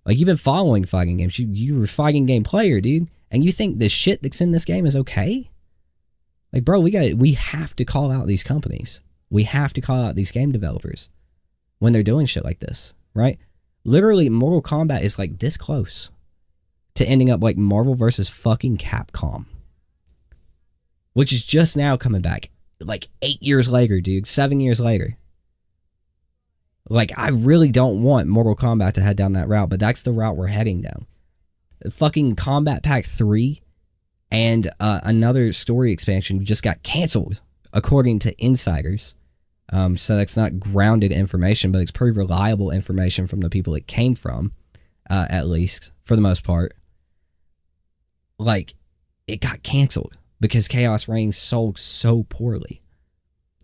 Like, you've been following fighting games. You were a fighting game player, dude. And you think the shit that's in this game is okay? Like, bro, we have to call out these companies. We have to call out these game developers when they're doing shit like this, right? Literally, Mortal Kombat is, like, this close to ending up like Marvel versus fucking Capcom. Which is just now coming back. Like 8 years later, dude. 7 years later. Like, I really don't want Mortal Kombat to head down that route, but that's the route we're heading down. Fucking Combat Pack 3 and another story expansion just got canceled, according to insiders. So that's not grounded information, but it's pretty reliable information from the people it came from, at least, for the most part. Like, it got canceled because Chaos Reigns sold so poorly.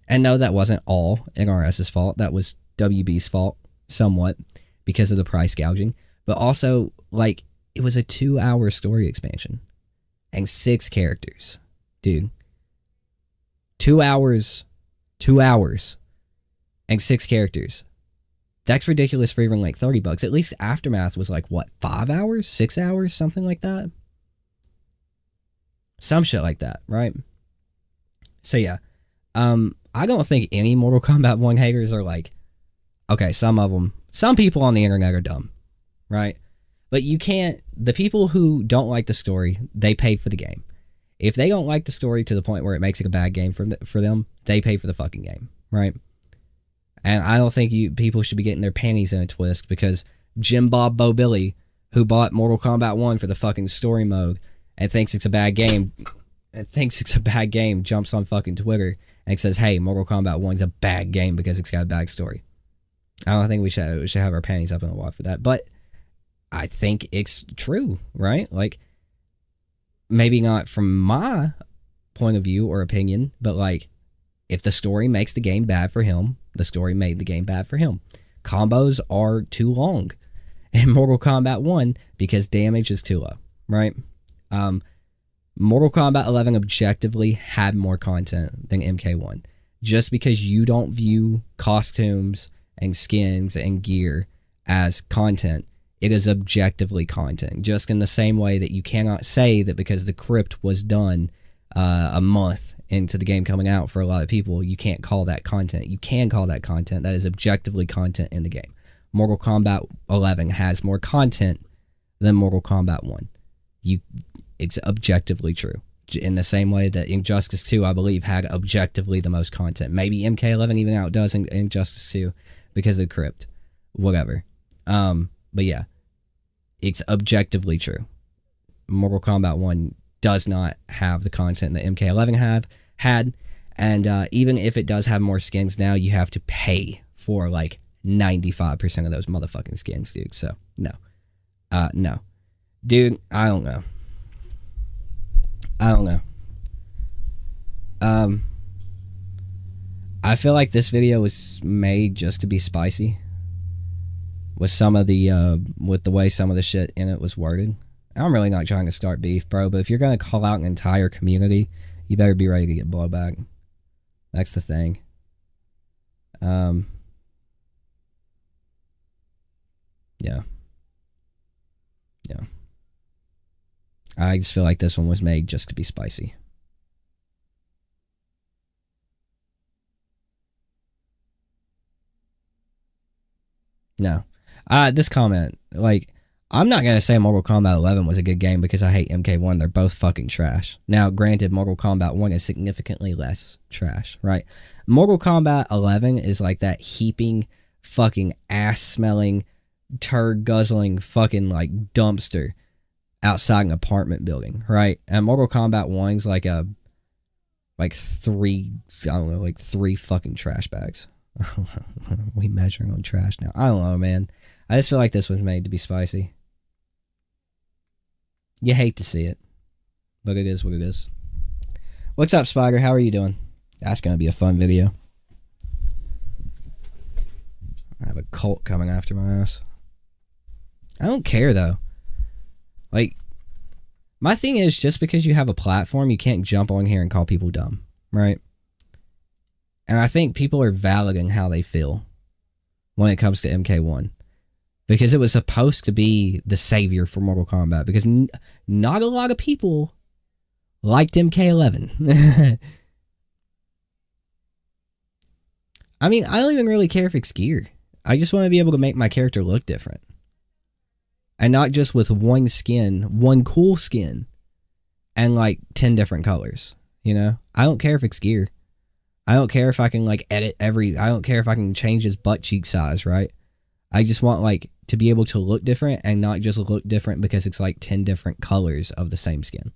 And no, that wasn't all NRS's fault. That was WB's fault, somewhat, because of the price gouging. But also, like, it was a 2-hour story expansion. And 6 characters. Dude. 2 hours. 2 hours. And 6 characters. That's ridiculous for even like $30. At least Aftermath was like, what, 5 hours? 6 hours? Something like that? Some shit like that, right? So yeah. I don't think any Mortal Kombat 1 haters are like, okay, some people on the internet are dumb, right? But you can't, the people who don't like the story, they paid for the game. If they don't like the story to the point where it makes it a bad game for them, they pay for the fucking game, right? And I don't think people should be getting their panties in a twist because Jim Bob Bo Billy, who bought Mortal Kombat 1 for the fucking story mode and thinks it's a bad game, jumps on fucking Twitter and says, hey, Mortal Kombat 1's a bad game because it's got a bad story. I don't think we should have our panties up in the water for that, but I think it's true, right? Like, maybe not from my point of view or opinion, but like, if the story makes the game bad for him, the story made the game bad for him. Combos are too long in Mortal Kombat 1 because damage is too low, right? Mortal Kombat 11 objectively had more content than MK1. Just because you don't view costumes and skins and gear as content, it is objectively content. Just in the same way that you cannot say that because the crypt was done a month into the game coming out for a lot of people, you can't call that content. You can call that content. That is objectively content in the game. Mortal Kombat 11 has more content than Mortal Kombat 1. It's objectively true. In the same way that Injustice 2, I believe, had objectively the most content. Maybe MK11 even outdoes Injustice 2 because of the crypt. Whatever. But yeah, it's objectively true. Mortal Kombat 1 does not have the content that MK11 had, and even if it does have more skins now, you have to pay for like 95% of those motherfucking skins, dude. So no, no, dude. I don't know. I feel like this video was made just to be spicy. With some of the, with the way some of the shit in it was worded. I'm really not trying to start beef, bro, but if you're going to call out an entire community, you better be ready to get blowback. That's the thing. Yeah. Yeah. I just feel like this one was made just to be spicy. No. This comment, like, I'm not going to say Mortal Kombat 11 was a good game because I hate MK1. They're both fucking trash. Now, granted, Mortal Kombat 1 is significantly less trash, right? Mortal Kombat 11 is like that heaping, fucking ass-smelling, turd-guzzling fucking, like, dumpster outside an apartment building, right? And Mortal Kombat 1's like three fucking trash bags. We measuring on trash now. I don't know, man. I just feel like this was made to be spicy. You hate to see it, but it is what it is. What's up, Spider? How are you doing? That's gonna be a fun video. I have a cult coming after my ass. I don't care though. Like, my thing is, just because you have a platform, you can't jump on here and call people dumb, right? And I think people are valid in how they feel when it comes to MK1. Because it was supposed to be the savior for Mortal Kombat. Because not a lot of people liked MK11. I mean, I don't even really care if it's gear. I just want to be able to make my character look different. And not just with one skin, one cool skin, and like 10 different colors, you know? I don't care if it's gear. I don't care if I can like edit I don't care if I can change his butt cheek size, right? I just want like to be able to look different and not just look different because it's like 10 different colors of the same skin.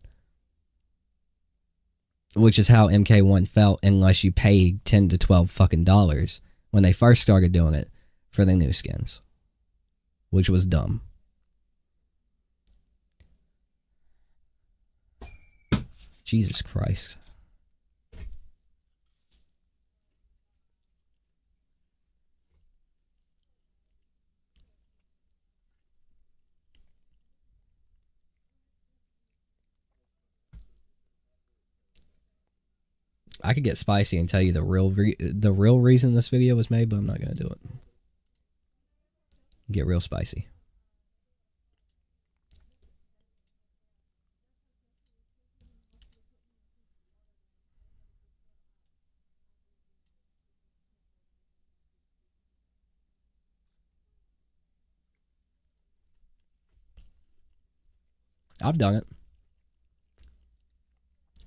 Which is how MK1 felt unless you paid 10 to 12 fucking dollars when they first started doing it for the new skins. Which was dumb. Jesus Christ. I could get spicy and tell you the real reason this video was made, but I'm not going to do it. Get real spicy. I've done it.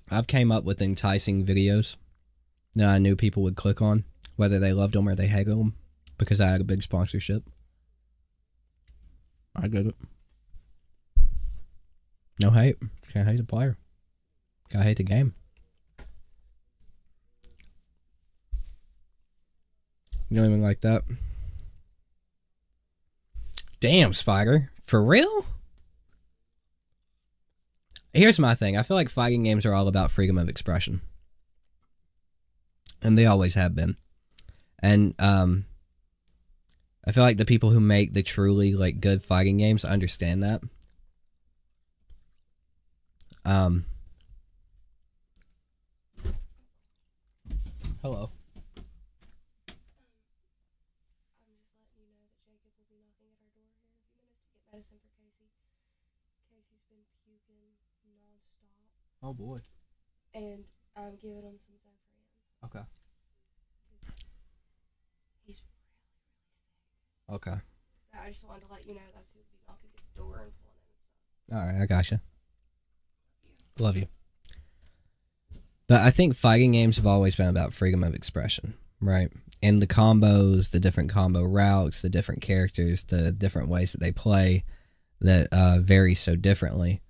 I've came up with enticing videos that I knew people would click on, whether they loved them or they hated them, because I had a big sponsorship. I did it. No hate. Can't hate the player. Gotta hate the game. You don't even like that? Damn, Spider. For real? Here's my thing. I feel like fighting games are all about freedom of expression. And they always have been. And I feel like the people who make the truly like good fighting games understand that. Hello. Oh boy. And giving him some Zephyr. Okay. He's really Okay. So I just wanted to let you know that's who would be knocking at the door and pulling in and stuff. Alright, I gotcha. Love you. But I think fighting games have always been about freedom of expression, right? And the combos, the different combo routes, the different characters, the different ways that they play that vary so differently.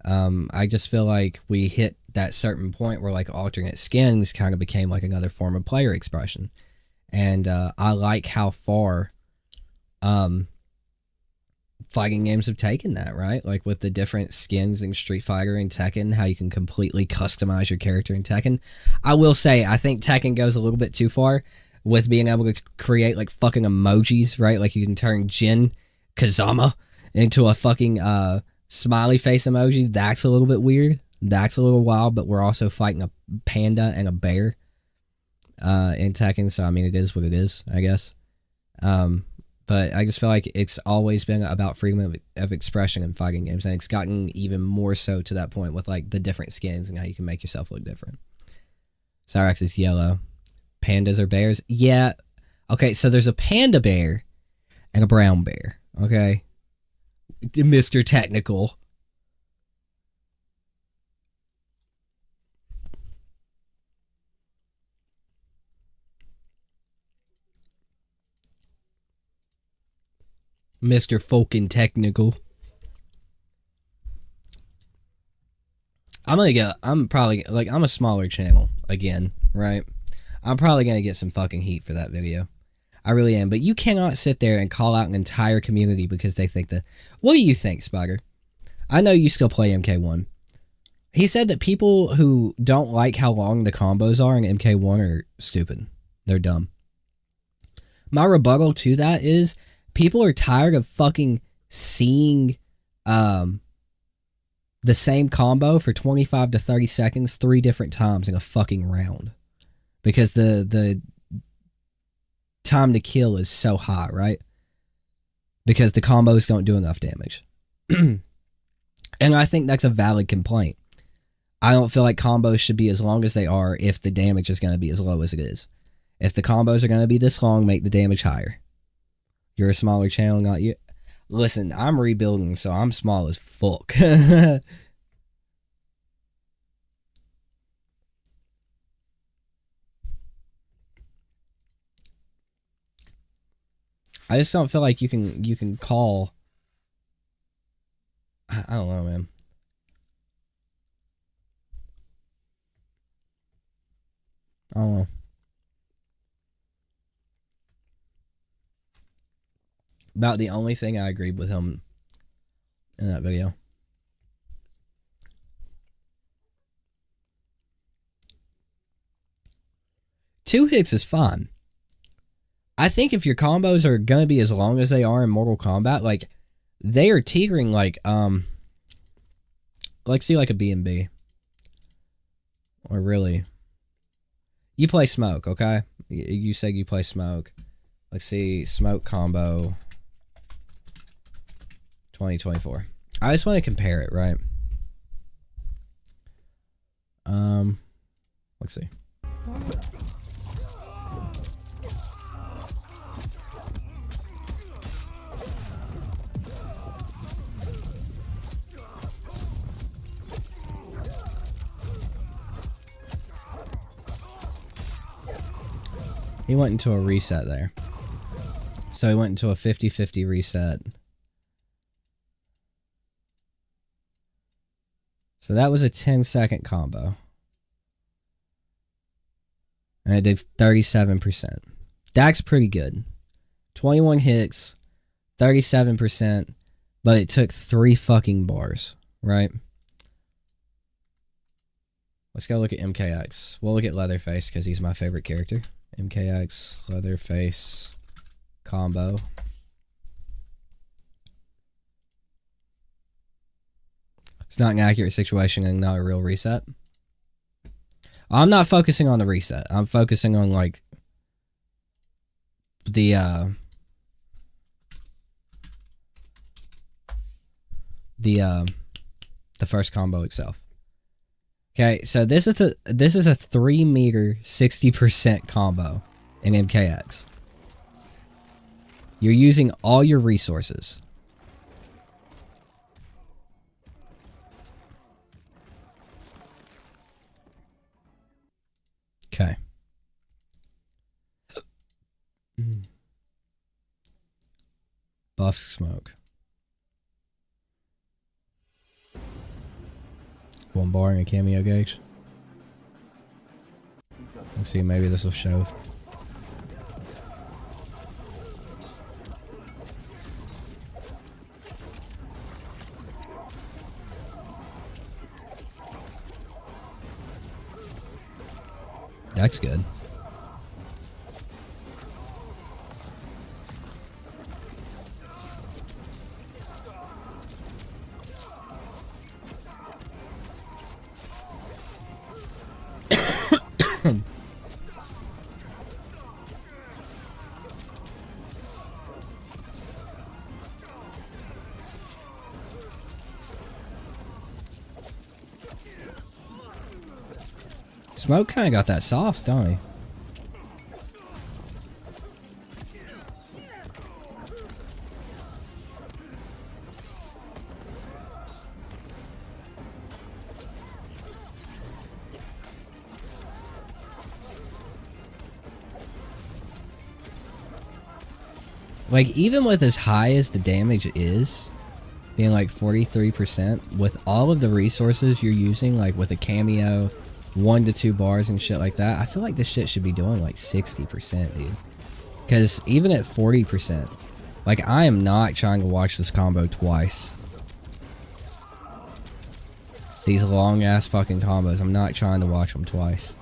I just feel like we hit that certain point where like alternate skins kind of became like another form of player expression. And I like how far fighting games have taken that, right? Like with the different skins in Street Fighter and Tekken, how you can completely customize your character in Tekken. I will say, I think Tekken goes a little bit too far with being able to create like fucking emojis, right? Like you can turn Jin Kazama into a fucking smiley face emoji. That's a little bit weird. That's a little wild, but we're also fighting a panda and a bear in Tekken, so I mean, it is what it is, I guess. But I just feel like it's always been about freedom of expression in fighting games, and it's gotten even more so to that point with like the different skins and how you can make yourself look different. Cyrax is yellow. Pandas are bears? Yeah. Okay, so there's a panda bear and a brown bear. Okay. Mr. Technical. Mr. Fucking Technical. I'm probably, like, I'm a smaller channel, again, right? I'm probably gonna get some fucking heat for that video. I really am, but you cannot sit there and call out an entire community because they think that... What do you think, Spider? I know you still play MK1. He said that people who don't like how long the combos are in MK1 are stupid. They're dumb. My rebuttal to that is... People are tired of fucking seeing the same combo for 25 to 30 seconds 3 different times in a fucking round. Because the time to kill is so high, right? Because the combos don't do enough damage. And I think that's a valid complaint. I don't feel like combos should be as long as they are if the damage is going to be as low as it is. If the combos are going to be this long, make the damage higher. You're a smaller channel, not you. Listen, I'm rebuilding, so I'm small as fuck. I just don't feel like you can call. I don't know, man. I don't know. About the only thing I agreed with him in that video. Two hits is fine. I think if your combos are gonna be as long as they are in Mortal Kombat, like they are teetering like see like a B&B. Or really. You play Smoke, okay? You said you play Smoke. Let's see, Smoke combo 2024. I just want to compare it, right? Let's see. He went into a reset there. So he went into a 50-50 reset. So that was a 10-second combo. And it did 37%. That's pretty good. 21 hits, 37%, but it took 3 fucking bars, right? Let's go look at MKX. We'll look at Leatherface because he's my favorite character. MKX, Leatherface, combo. It's not an accurate situation and not a real reset. I'm not focusing on the reset. I'm focusing on like the first combo itself. Okay, so this is a 3 meter 60% combo in MKX. You're using all your resources. Okay. Buff Smoke. 1 bar and a cameo gauge. Let's see, maybe this will show. That's good. Smoke kind of got that sauce, don't he? Like, even with as high as the damage is, being like 43%, with all of the resources you're using, like with a cameo, 1 to 2 bars and shit like that, I feel like this shit should be doing like 60%, dude. Because even at 40%, like, I am not trying to watch this combo twice. These long ass fucking combos, I'm not trying to watch them twice.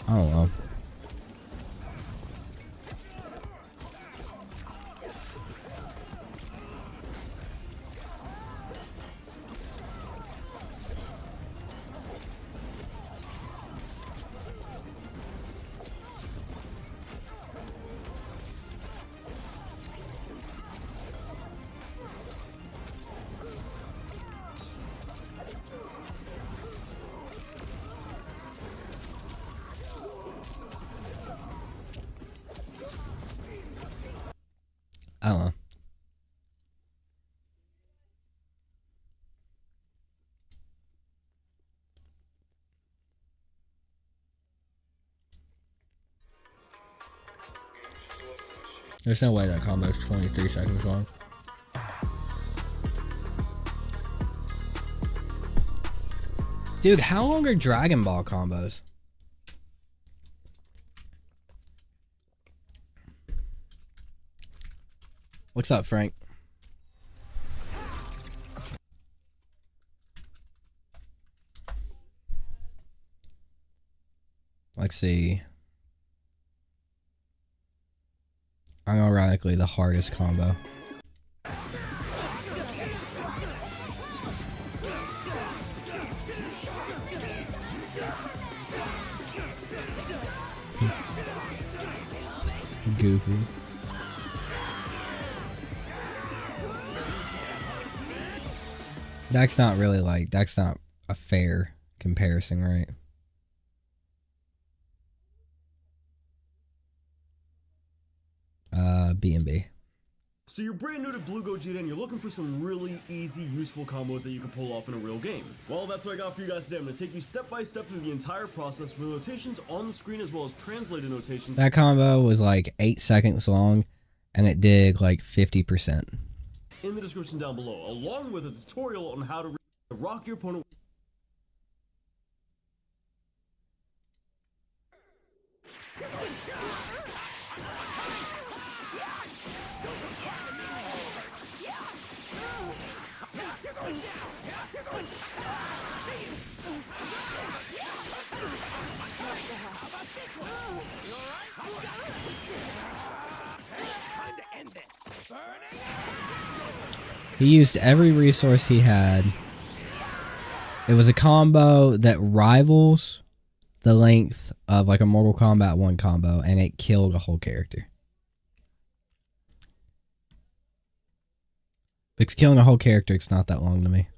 I don't know. I don't know. There's no way that combo is 23 seconds long. Dude, how long are Dragon Ball combos? What's up, Frank? Let's see. Unironically, the hardest combo. Goofy. That's not really like, that's not a fair comparison, right? B&B. So you're brand new to Blue Gogeta and you're looking for some really easy, useful combos that you can pull off in a real game. Well, that's what I got for you guys today. I'm going to take you step by step through the entire process with notations on the screen as well as translated notations. That combo was like 8 seconds long and it did like 50%. In the description down below, along with a tutorial on how to rock your opponent. He used every resource he had. It was a combo that rivals the length of like a Mortal Kombat 1 combo, and it killed a whole character. If it's killing a whole character, it's not that long to me.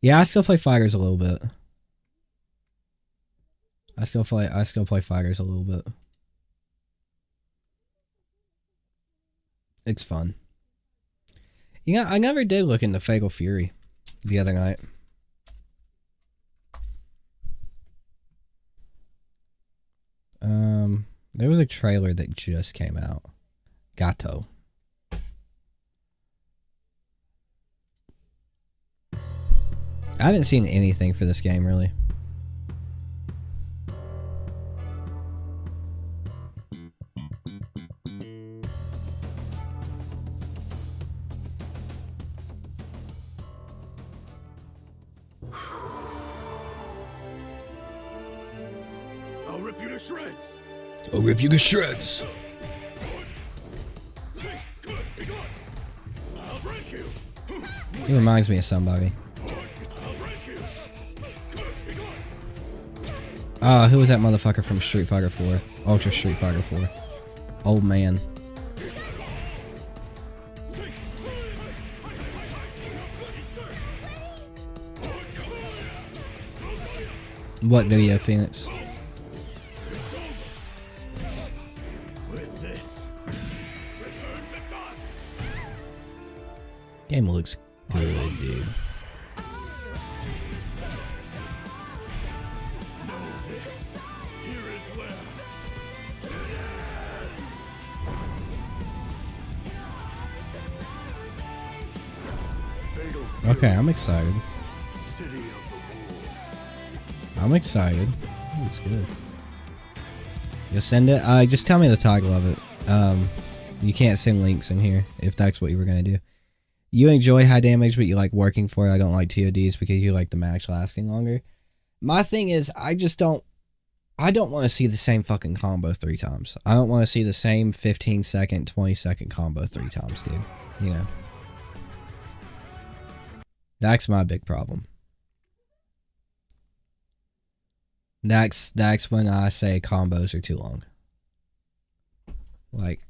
Yeah, I still play fighters a little bit. I still play fighters a little bit. It's fun. Yeah, I never did look into Fatal Fury the other night. There was a trailer that just came out. Gato. I haven't seen anything for this game, really. rip you to shreds. I'll rip you to shreds. Good, be gone. I'll break you. He reminds me of somebody. I'll break you. Good, be gone. Who was that motherfucker from Street Fighter 4? Ultra Street Fighter 4. Old man. What video, Phoenix? With this, return to dust. Game looks good, dude. Here is where. Fatal Okay, I'm excited. City of the Wolves. I'm excited. Looks good. You'll send it? Just tell me the title of it. You can't send links in here if that's what you were gonna do. You enjoy high damage, but you like working for it. I don't like TODs because you like the match lasting longer. My thing is, I don't want to see the same fucking combo 3 times. I don't want to see the same 15-second, 20-second combo 3 times, dude. You know. That's my big problem. That's when I say combos are too long. Like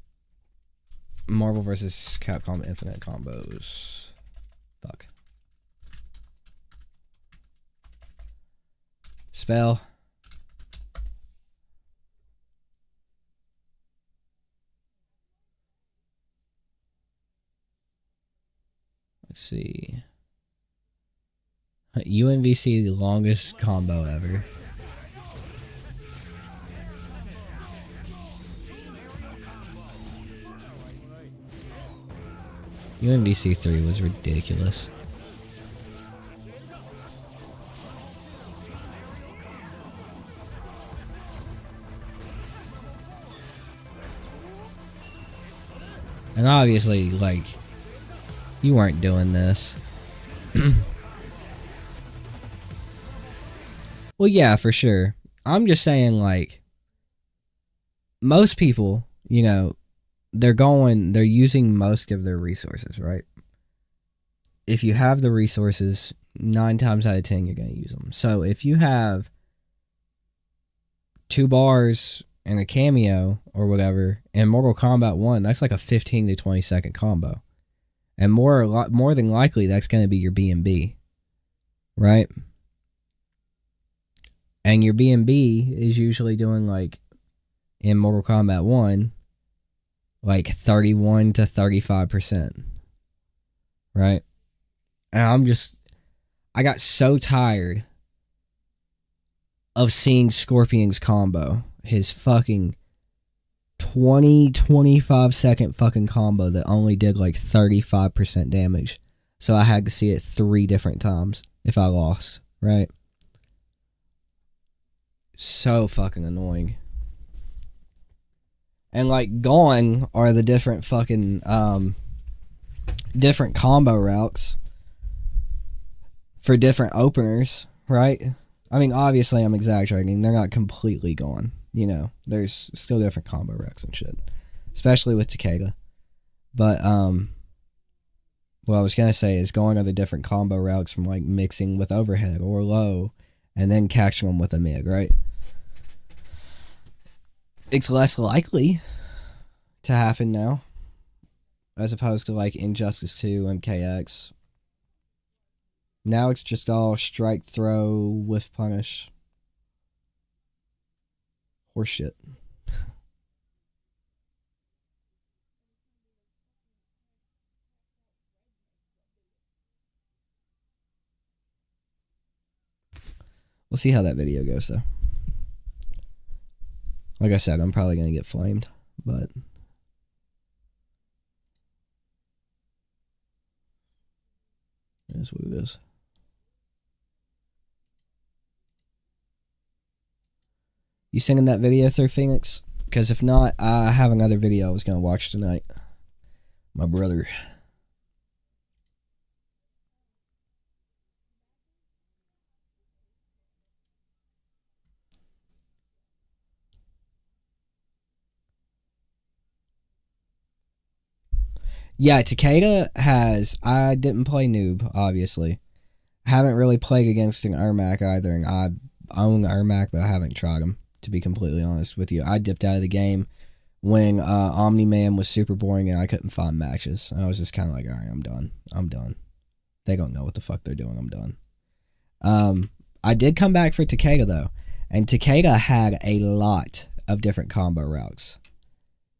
Marvel vs. Capcom Infinite combos. Fuck. Spell. Let's see. UNVC, the longest combo ever. UNVC 3 was ridiculous. And obviously, like, you weren't doing this. Well, yeah, for sure. I'm just saying, like, most people, you know, they're using most of their resources, right? If you have the resources, 9 times out of 10, you're going to use them. So if you have 2 bars and a cameo or whatever, in Mortal Kombat 1, that's like a 15 to 20 second combo. And more than likely, that's going to be your B&B, right? And your B&B is usually doing, like, in Mortal Kombat 1, like 31 to 35%. Right? And I got so tired of seeing Scorpion's combo. His fucking 25 second fucking combo that only did like 35% damage. So I had to see it 3 different times if I lost. Right? So fucking annoying. And like gone are the different fucking different combo routes for different openers, right? I mean, obviously I'm exaggerating. They're not completely gone. You know, there's still different combo routes and shit, especially with Takeda. But what I was gonna say is going are the different combo routes from like mixing with overhead or low, and then catching them with a MIG, right? It's less likely to happen now, as opposed to like Injustice 2, MKX. Now it's just all strike, throw, whiff, punish. Horseshit. We'll see how that video goes, though. Like I said, I'm probably going to get flamed, but that's what it is. You sending that video through, Phoenix? Because if not, I have another video I was going to watch tonight. My brother. Yeah, Takeda has... I didn't play Noob, obviously. I haven't really played against an Ermac either, and I own Ermac, but I haven't tried him, to be completely honest with you. I dipped out of the game when Omni-Man was super boring and I couldn't find matches. I was just kind of like, alright, I'm done. They don't know what the fuck they're doing. I'm done. I did come back for Takeda, though. And Takeda had a lot of different combo routes.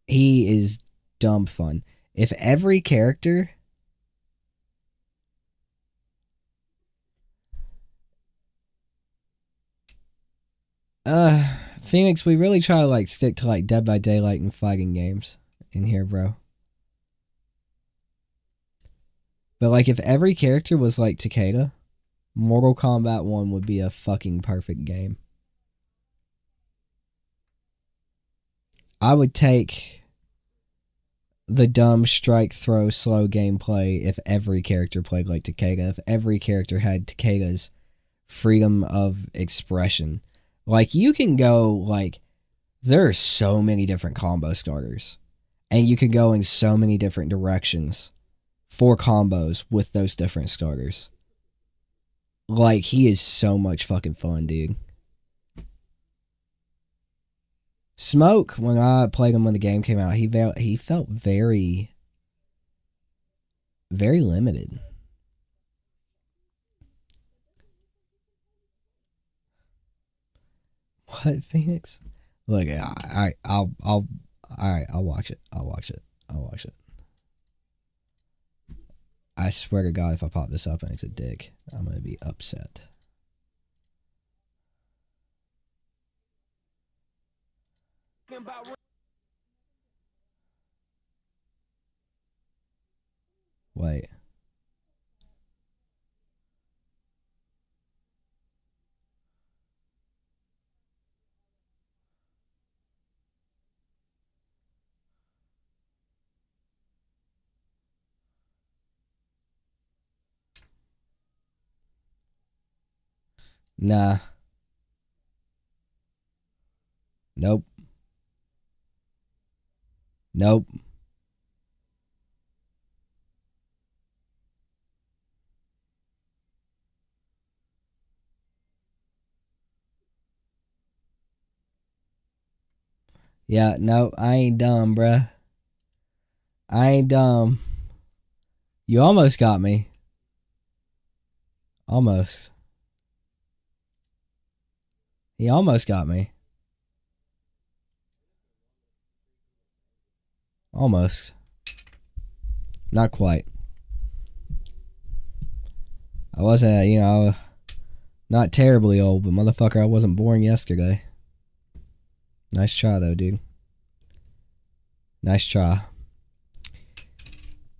He is dumb fun. If every character... Phoenix, we really try to, like, stick to, like, Dead by Daylight and fighting games in here, bro. But, like, if every character was like Takeda, Mortal Kombat 1 would be a fucking perfect game. I would take the dumb strike, throw, slow gameplay if every character played like Takeda. If every character had Takeda's freedom of expression. Like, you can go, like, there are so many different combo starters. And you can go in so many different directions for combos with those different starters. Like, he is so much fucking fun, dude. Smoke, when I played him when the game came out, he felt very, very limited. What, Phoenix? Look, I'll watch it. I'll watch it. I swear to God, if I pop this up and it's a dick, I'm gonna be upset. Wait. Nah. Nope. Nope. Yeah, no, I ain't dumb, bruh. I ain't dumb. You almost got me. Almost. He almost got me. Almost. Not quite. I wasn't, not terribly old, but motherfucker, I wasn't born yesterday. Nice try, though, dude. Nice try.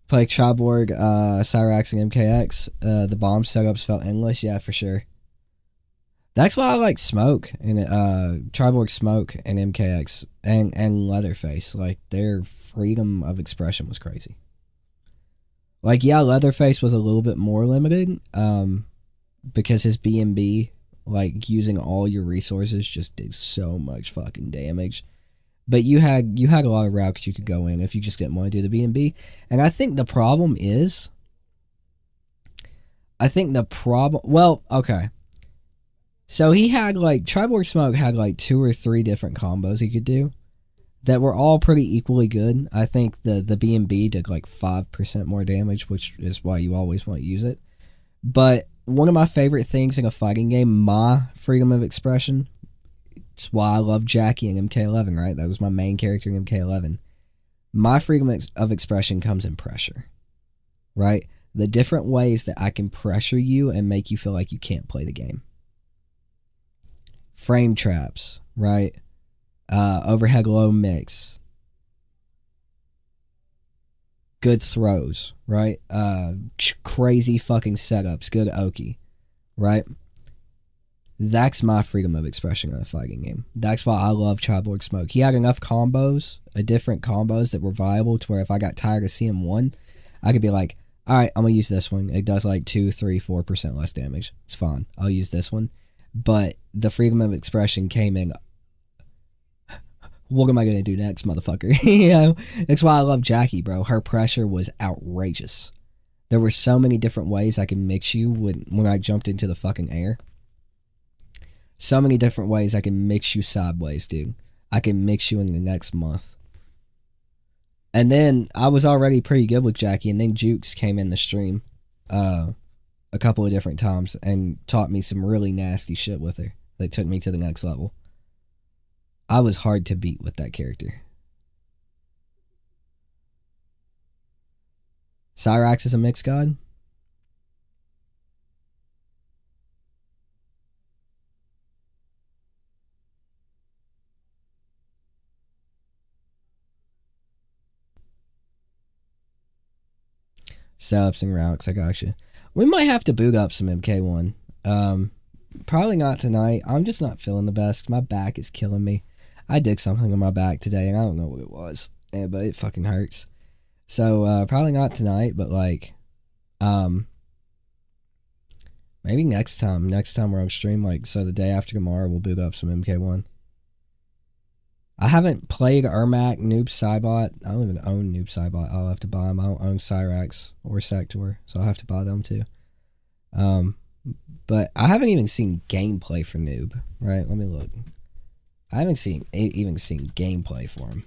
Play Triborg, Cyrax, and MKX. The bomb setups felt endless. Yeah, for sure. That's why I like Smoke and Triborg Smoke and MKX and Leatherface. Like, their freedom of expression was crazy. Like, yeah, Leatherface was a little bit more limited, because his B&B, like, using all your resources just did so much fucking damage. But you had a lot of routes you could go in if you just didn't want to do the B&B. And I think the problem is... Well, okay. So he had, like... Triborg Smoke had, like, 2 or 3 different combos he could do that were all pretty equally good. I think the B&B did, like, 5% more damage, which is why you always want to use it. But one of my favorite things in a fighting game, my freedom of expression... It's why I love Jackie in MK11, right? That was my main character in MK11. My freedom of expression comes in pressure, right? The different ways that I can pressure you and make you feel like you can't play the game. Frame traps, right? Overhead low mix. Good throws, right? Crazy fucking setups. Good Oki, right? That's my freedom of expression in a fighting game. That's why I love Triborg Smoke. He had enough combos, different combos that were viable to where if I got tired of seeing one, I could be like, alright, I'm going to use this one. It does like 2, 3, 4% less damage. It's fine. I'll use this one. But the freedom of expression came in... what am I gonna do next, motherfucker? You know, that's why I love Jackie, bro. Her pressure was outrageous. There were so many different ways I could mix you when I jumped into the fucking air. So many different ways I can mix you sideways, dude. I can mix you in the next month. And then I was already pretty good with Jackie, and then Jukes came in the stream a couple of different times and taught me some really nasty shit with her that took me to the next level. I was hard to beat with that character. Cyrax is a mixed god? Subs and Raux, I got you. We might have to boot up some MK1. Probably not tonight. I'm just not feeling the best. My back is killing me. I did something on my back today, and I don't know what it was. Yeah, but it fucking hurts. So, probably not tonight, but like, maybe next time. Next time we're on stream, like, so the day after tomorrow, we'll boot up some MK1. I haven't played Ermac, Noob Cybot. I don't even own Noob Cybot. I'll have to buy them. I don't own Cyrax or Sector, so I'll have to buy them too. But I haven't even seen gameplay for Noob, right? Let me look. I haven't even seen gameplay for him.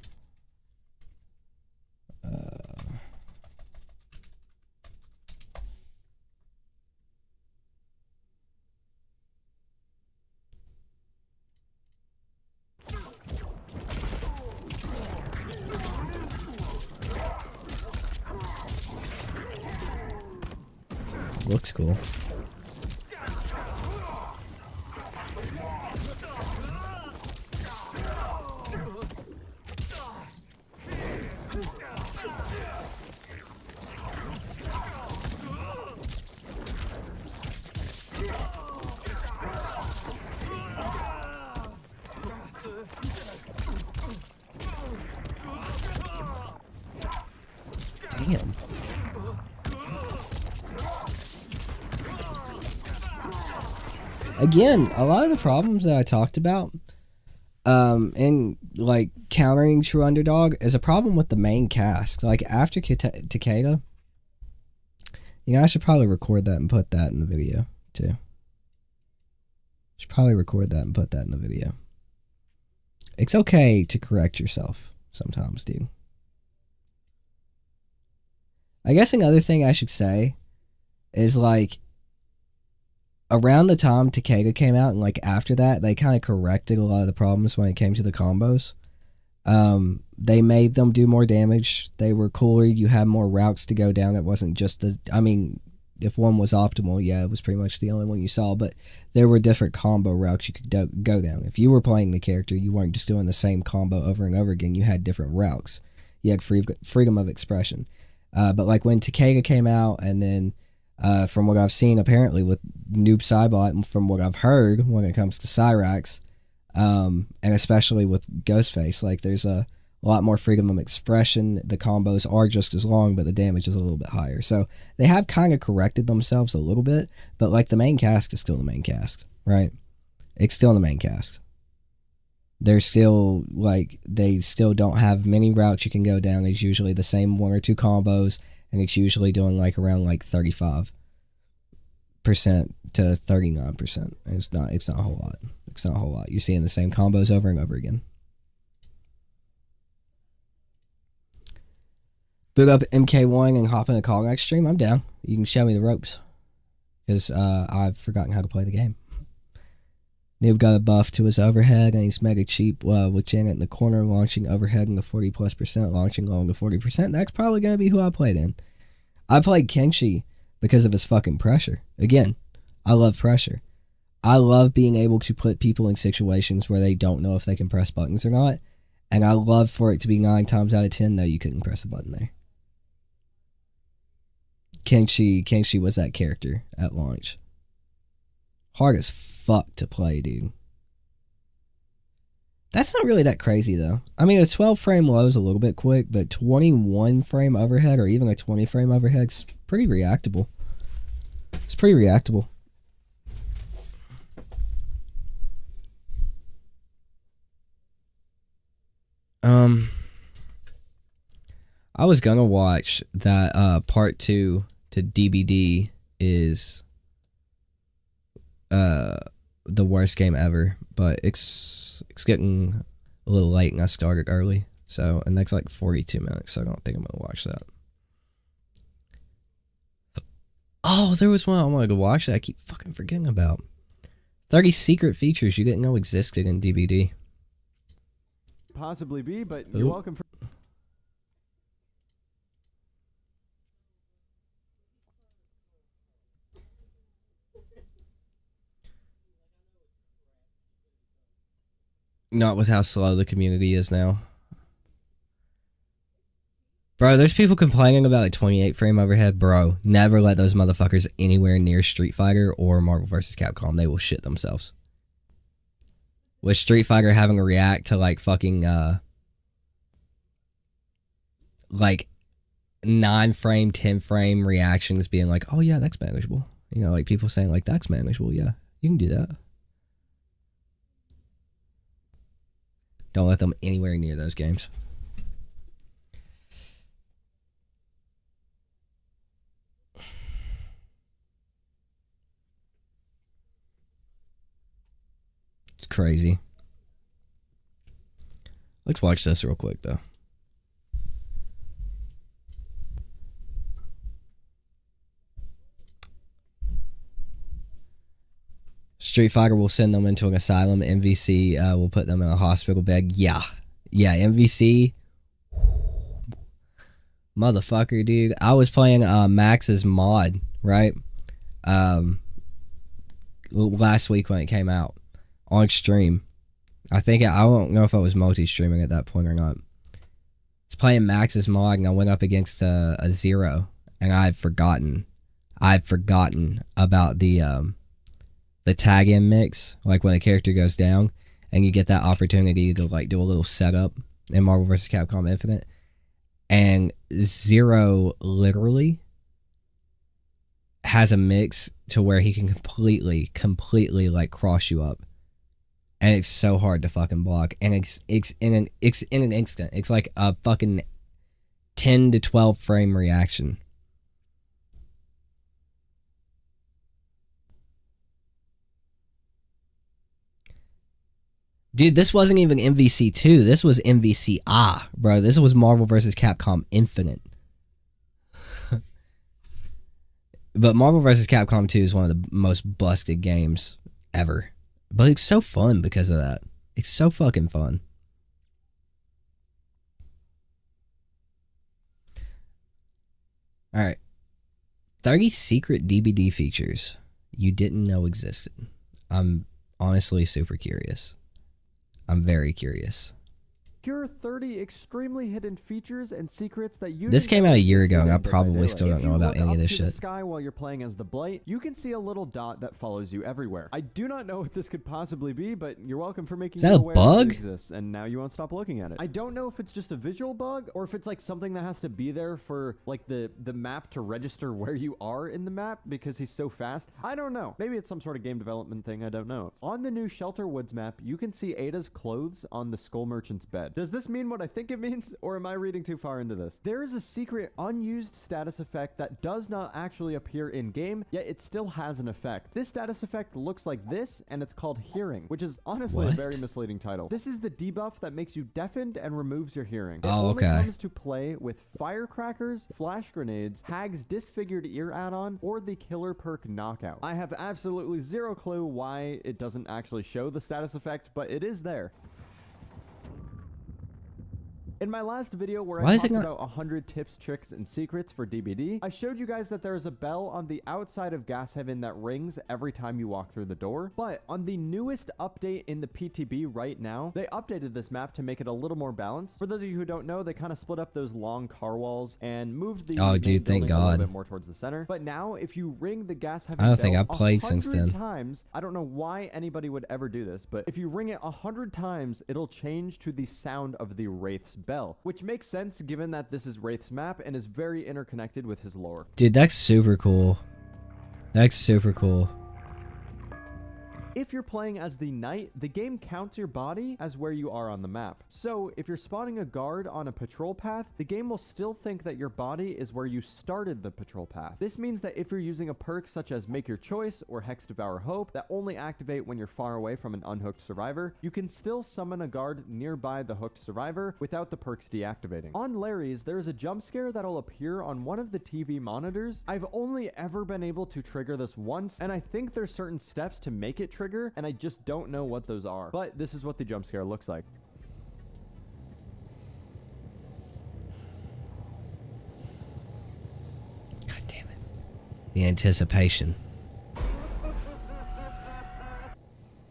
Looks cool. Damn. Again, a lot of the problems that I talked about in like countering True Underdog is a problem with the main cast. Like after Takeda, you know, I should probably record that and put that in the video too. Should probably record that and put that in the video. It's okay to correct yourself sometimes, dude. I guess another thing I should say is like around the time Takeda came out and like after that, they kind of corrected a lot of the problems when it came to the combos. They made them do more damage. They were cooler. You had more routes to go down. It wasn't just the, I mean, if one was optimal, yeah, it was pretty much the only one you saw, but there were different combo routes you could go down. If you were playing the character, you weren't just doing the same combo over and over again. You had different routes. You had freedom of expression. But like when Takeda came out, and then from what I've seen apparently with Noob Cybot, and from what I've heard when it comes to Cyrax, and especially with Ghostface, like there's a lot more freedom of expression. The combos are just as long, but the damage is a little bit higher. So they have kind of corrected themselves a little bit, but like the main cast is still the main cast, right? It's still the main cast. They're still like, they still don't have many routes you can go down. It's usually the same one or two combos, and it's usually doing like around like 35% to 39%. It's not a whole lot. It's not a whole lot. You're seeing the same combos over and over again. Boot up MK1 and hop in a call next stream. I'm down. You can show me the ropes, because I've forgotten how to play the game. Noob got a buff to his overhead, and he's mega cheap with Janet in the corner, launching overhead in the 40+%, launching low in the 40%. That's probably going to be who I played in. I played Kenshi because of his fucking pressure. Again, I love pressure. I love being able to put people in situations where they don't know if they can press buttons or not, and I love for it to be 9 times out of 10, no, you couldn't press a button there. Kenshi was that character at launch. Hard as fuck to play, dude. That's not really that crazy, though. I mean, a 12 frame low is a little bit quick, but 21 frame overhead or even a 20 frame overhead is pretty reactable. It's pretty reactable. I was gonna watch that part 2 to DBD is the worst game ever, but it's getting a little late and I started early, so the next like 42 minutes, so I don't think I'm gonna watch that. Oh, there was one I wanted to watch that I keep fucking forgetting about. 30 secret features you didn't know existed in DBD. Possibly be, but you're welcome for. Not with how slow the community is now. Bro, there's people complaining about like 28 frame overhead. Bro, never let those motherfuckers anywhere near Street Fighter or Marvel vs. Capcom. They will shit themselves. With Street Fighter having to react to like fucking like 9 frame, 10 frame reactions being like, oh yeah, that's manageable. You know, like people saying like, that's manageable. Yeah, you can do that. Don't let them anywhere near those games. It's crazy. Let's watch this real quick though. Street Fighter will send them into an asylum. MVC will put them in a hospital bed. Yeah. Yeah, MVC. Motherfucker, dude. I was playing Max's mod, right? Last week when it came out. On stream. I don't know if I was multi-streaming at that point or not. I was playing Max's mod and I went up against a Zero. And I've forgotten about the tag in mix, like when a character goes down and you get that opportunity to like do a little setup in Marvel vs. Capcom Infinite, and Zero literally has a mix to where he can completely like cross you up, and it's so hard to fucking block, and it's in an instant. It's like a fucking 10 to 12 frame reaction. Dude, this wasn't even MVC 2. This was MVC bro. This was Marvel vs. Capcom Infinite. But Marvel vs. Capcom 2 is one of the most busted games ever. But it's so fun because of that. It's so fucking fun. Alright. 30 secret DBD features you didn't know existed. I'm honestly super curious. I'm very curious. Here are 30 extremely hidden features and secrets that you. This came out a year ago, and I probably still don't know about any of this shit. If you look up to the sky while you're playing as the Blight, you can see a little dot that follows you everywhere. I do not know what this could possibly be, but you're welcome for making. Is that a bug? It exists, and now you won't stop looking at it. I don't know if it's just a visual bug or if it's like something that has to be there for like the map to register where you are in the map because he's so fast. I don't know. Maybe it's some sort of game development thing. I don't know. On the new Shelter Woods map, you can see Ada's clothes on the Skull Merchant's bed. Does this mean what I think it means, or am I reading too far into this? There is a secret unused status effect that does not actually appear in game, yet it still has an effect. This status effect looks like this, and it's called Hearing, which is honestly a very misleading title. This is the debuff that makes you deafened and removes your hearing. It only comes to play with firecrackers, flash grenades, Hag's disfigured ear add-on, or the killer perk Knockout. I have absolutely zero clue why it doesn't actually show the status effect, but it is there. In my last video where I talked about 100 tips, tricks, and secrets for DBD, I showed you guys that there is a bell on the outside of Gas Heaven that rings every time you walk through the door. But on the newest update in the PTB right now, they updated this map to make it a little more balanced. For those of you who don't know, they kind of split up those long car walls and moved the thank God. A little bit more towards the center. But now, if you ring the Gas Heaven I don't think I've played since then. Times, I don't know why anybody would ever do this, but if you ring it 100 times, it'll change to the sound of the Wraith's bell, which makes sense given that this is Wraith's map and is very interconnected with his lore. Dude, that's super cool. That's super cool. If you're playing as the knight, the game counts your body as where you are on the map. So if you're spawning a guard on a patrol path, the game will still think that your body is where you started the patrol path. This means that if you're using a perk such as Make Your Choice or Hex Devour Hope that only activate when you're far away from an unhooked survivor, you can still summon a guard nearby the hooked survivor without the perks deactivating. On Larry's, there is a jump scare that'll appear on one of the TV monitors. I've only ever been able to trigger this once, and I think there's certain steps to make it trigger, and I just don't know what those are. But this is what the jump scare looks like. God damn it. The anticipation.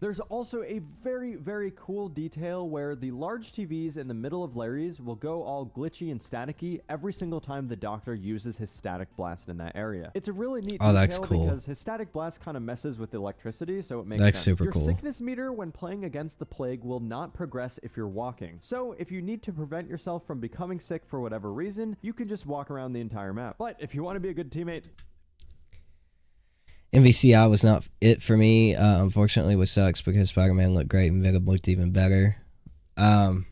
There's also a very, very cool detail where the large TVs in the middle of Larry's will go all glitchy and staticky every single time the doctor uses his static blast in that area. It's a really neat detail that's cool. because his static blast kind of messes with the electricity, so it makes That's sense. super Your cool. sickness meter when playing against the plague will not progress if you're walking. So if you need to prevent yourself from becoming sick for whatever reason, you can just walk around the entire map. But if you want to be a good teammate, MVCI was not it for me, unfortunately, which sucks because Spider-Man looked great and Venom looked even better. I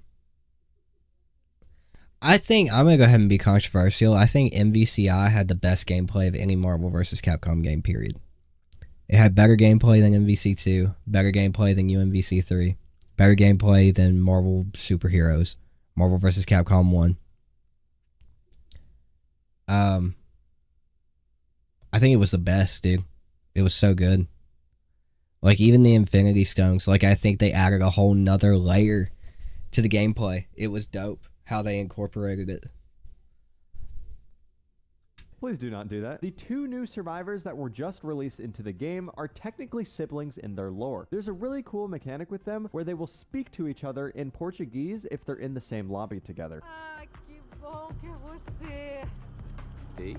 think I'm going to go ahead and be controversial. I think MVCI had the best gameplay of any Marvel vs. Capcom game, period. It had better gameplay than MVC2, better gameplay than UMVC3, better gameplay than Marvel Superheroes, Marvel vs. Capcom 1. I think it was the best, dude. It was so good. Like, even the Infinity Stones, like, I think they added a whole nother layer to the gameplay. It was dope how they incorporated it. please do not do that. The two new survivors that were just released into the game are technically siblings in their lore. There's a really cool mechanic with them where they will speak to each other in Portuguese if they're in the same lobby together. Ah, que bom que você. See?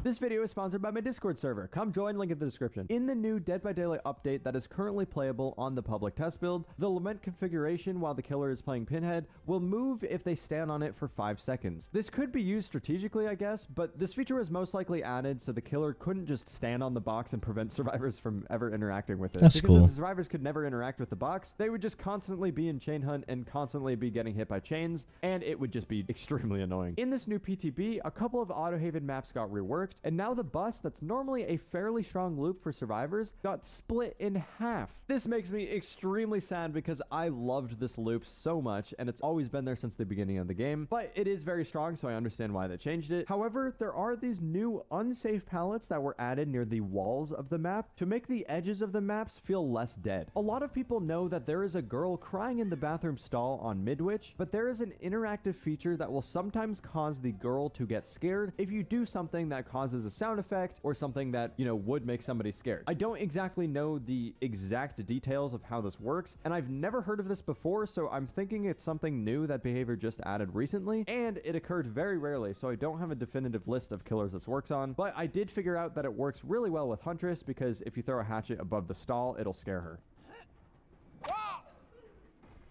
This video is sponsored by my Discord server. Come join, link in the description. In the new Dead by Daylight update that is currently playable on the public test build, the lament configuration while the killer is playing Pinhead will move if they stand on it for 5 seconds. This could be used strategically, I guess, but this feature was most likely added so the killer couldn't just stand on the box and prevent survivors from ever interacting with it. That's because cool. if the survivors could never interact with the box, they would just constantly be in chain hunt and constantly be getting hit by chains, and it would just be extremely annoying. In this new PTB, a couple of Autohaven maps got reworked, and now the bus that's normally a fairly strong loop for survivors got split in half. This makes me extremely sad because I loved this loop so much, and it's always been there since the beginning of the game, but it is very strong, so I understand why they changed it. However, there are these new unsafe pallets that were added near the walls of the map to make the edges of the maps feel less dead. A lot of people know that there is a girl crying in the bathroom stall on Midwich, but there is an interactive feature that will sometimes cause the girl to get scared if you do something that causes a sound effect or something that, you know, would make somebody scared. I don't exactly know the exact details of how this works, and I've never heard of this before, so I'm thinking it's something new that Behavior just added recently, and it occurred very rarely, so I don't have a definitive list of killers this works on, but I did figure out that it works really well with Huntress because if you throw a hatchet above the stall, it'll scare her.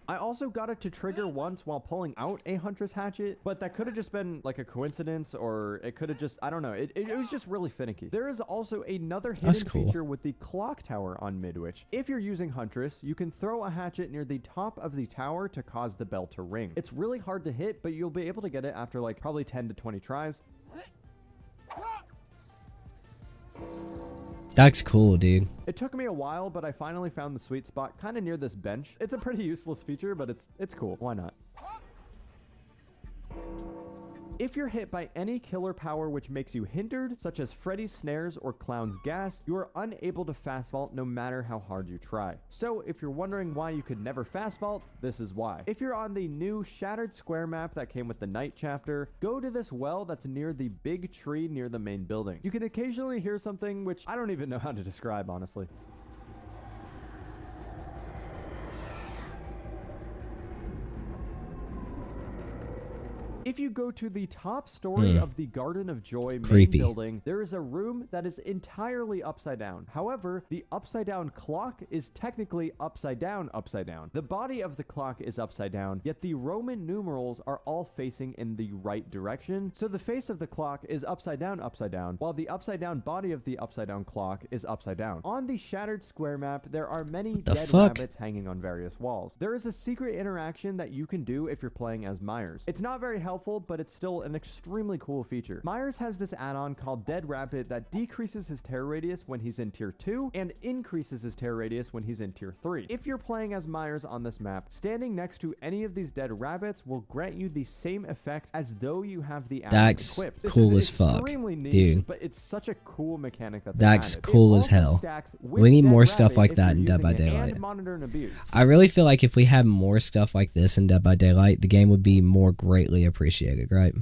I also got it to trigger once while pulling out a Huntress hatchet, but that could have just been like a coincidence, or it could have just, I don't know, it was just really finicky. There is also another hidden feature with the clock tower on Midwich. If you're using Huntress, you can throw a hatchet near the top of the tower to cause the bell to ring. It's really hard to hit, but you'll be able to get it after like probably 10 to 20 tries. That's cool, dude. It took me a while, but I finally found the sweet spot kind of near this bench. It's a pretty useless feature, but it's cool. Why not? If you're hit by any killer power which makes you hindered, such as Freddy's snares or Clown's gas, you are unable to fast vault no matter how hard you try. So if you're wondering why you could never fast vault, this is why. If you're on the new Shattered Square map that came with the night chapter, go to this well that's near the big tree near the main building. You can occasionally hear something which I don't even know how to describe, honestly. If you go to the top story of the Garden of Joy main Creepy. building, there is a room that is entirely upside down. However, the upside down clock is technically upside down, upside down. The body of the clock is upside down, yet the Roman numerals are all facing in the right direction. So the face of the clock is upside down, while the upside down body of the upside down clock is upside down. On the Shattered Square map, there are many dead rabbits hanging on various walls. There is a secret interaction that you can do if you're playing as Myers. It's not very helpful, but it's still an extremely cool feature. Myers has this add-on called Dead Rabbit that decreases his terror radius when he's in tier 2 and increases his terror radius when he's in tier 3. If you're playing as Myers on this map, standing next to any of these dead rabbits will grant you the same effect as though you have the add-on That's equipped. This cool is as fuck, extremely niche, dude. but it's such a cool mechanic that That's cool as hell. We need more stuff like that in Dead by Daylight. I really feel like if we had more stuff like this in Dead by Daylight, the game would be more greatly appreciated, right?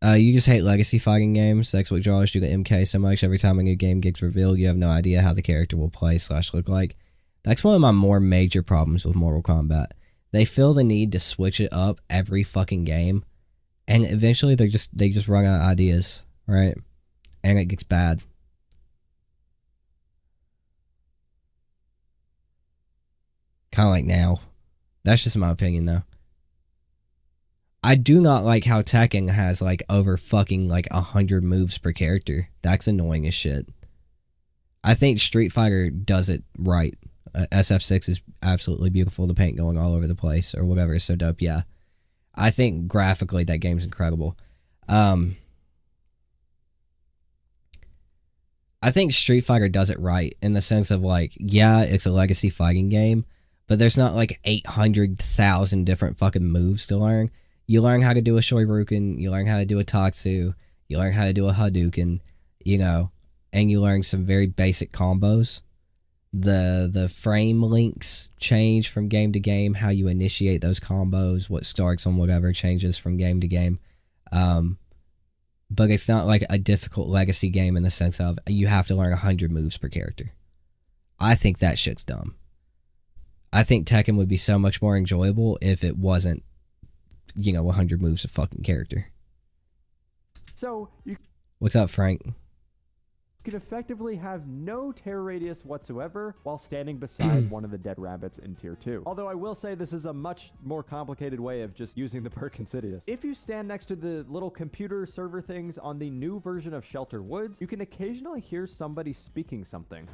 You just hate legacy fighting games. That's what draws you to MK so much. Every time a new game gets revealed, you have no idea how the character will play / look like. That's one of my more major problems with Mortal Kombat. They feel the need to switch it up every fucking game, and eventually they just run out of ideas, right? And it gets bad. Kind of like now. That's just my opinion, though. I do not like how Tekken has, like, over fucking, like, 100 moves per character. That's annoying as shit. I think Street Fighter does it right. SF6 is absolutely beautiful. The paint going all over the place or whatever is so dope, yeah. I think graphically that game's incredible. I think Street Fighter does it right in the sense of, like, yeah, it's a legacy fighting game, but there's not, like, 800,000 different fucking moves to learn. You learn how to do a Shoryuken, you learn how to do a Tatsu, you learn how to do a Hadouken, you know, and you learn some very basic combos. The frame links change from game to game, how you initiate those combos, what starts on whatever changes from game to game. But it's not like a difficult legacy game in the sense of you have to learn 100 moves per character. I think that shit's dumb. I think Tekken would be so much more enjoyable if it wasn't, you know, 100 moves a fucking character. So you What's up, Frank? could effectively have no terror radius whatsoever while standing beside one of the dead rabbits in tier 2. Although I will say this is a much more complicated way of just using the perk Insidious. If you stand next to the little computer server things on the new version of Shelter Woods, you can occasionally hear somebody speaking something.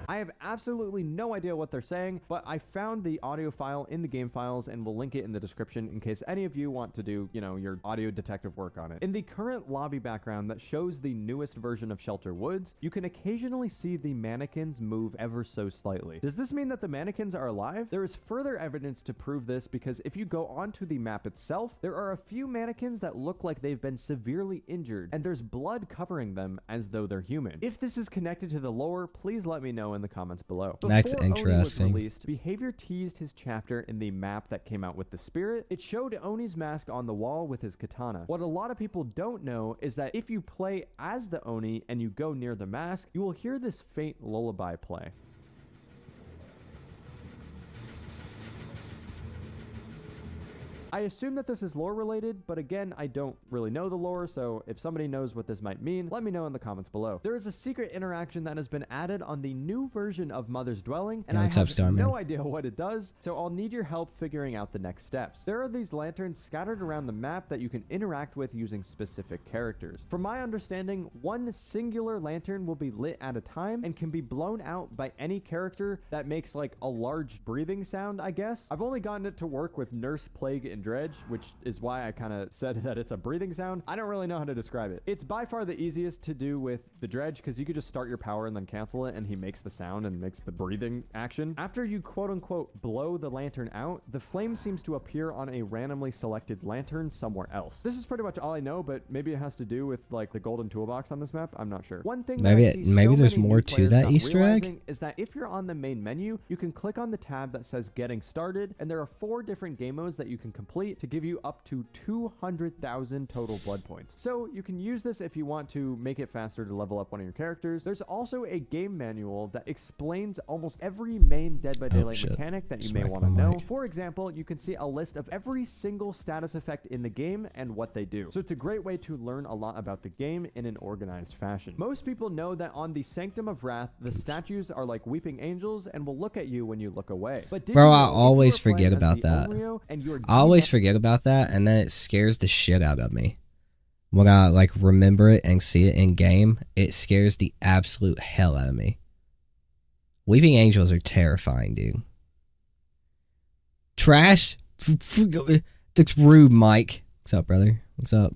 I have absolutely no idea what they're saying, but I found the audio file in the game files and will link it in the description in case any of you want to do, you know, your audio detective work on it. In the current lobby background that shows the newest version of Shelter Woods, you can occasionally see the mannequins move ever so slightly. Does this mean that the mannequins are alive? There is further evidence to prove this because if you go onto the map itself, there are a few mannequins that look like they've been severely injured, and there's blood covering them as though they're human. If this is connected to the lore, please let me know in the comments below. That's Before Oni was interesting. released, Behavior teased his chapter in the map that came out with the spirit. It showed Oni's mask on the wall with his katana. What a lot of people don't know is that if you play as the Oni and you go near the mask, you will hear this faint lullaby play. I assume that this is lore related, but again, I don't really know the lore, so if somebody knows what this might mean, let me know in the comments below. There is a secret interaction that has been added on the new version of Mother's Dwelling, and I have no idea what it does, so I'll need your help figuring out the next steps. There are these lanterns scattered around the map that you can interact with using specific characters. From my understanding, one singular lantern will be lit at a time and can be blown out by any character that makes like a large breathing sound, I guess. I've only gotten it to work with Nurse, Plague, and Dredge, which is why I kind of said that it's a breathing sound. I don't really know how to describe it. It's by far the easiest to do with the Dredge because you could just start your power and then cancel it and he makes the sound and makes the breathing action. After you quote unquote blow the lantern out, the flame seems to appear on a randomly selected lantern somewhere else. This is pretty much all I know, but maybe it has to do with like the golden toolbox on this map. I'm not sure. One thing maybe there's more to that Easter egg is that if you're on the main menu, you can click on the tab that says getting started and there are 4 different game modes that you can complete complete to give you up to 200,000 total blood points. So you can use this if you want to make it faster to level up one of your characters. There's also a game manual that explains almost every main Dead by Daylight mechanic that you may want to know. For example, you can see a list of every single status effect in the game and what they do. So it's a great way to learn a lot about the game in an organized fashion. Most people know that on the Sanctum of Wrath, the statues are like weeping angels and will look at you when you look away. But Bro, I always forget about that. I always forget about that, and then it scares the shit out of me. When I like remember it and see it in game, it scares the absolute hell out of me. Weeping angels are terrifying, dude. Trash? That's rude, Mike. What's up, brother? What's up?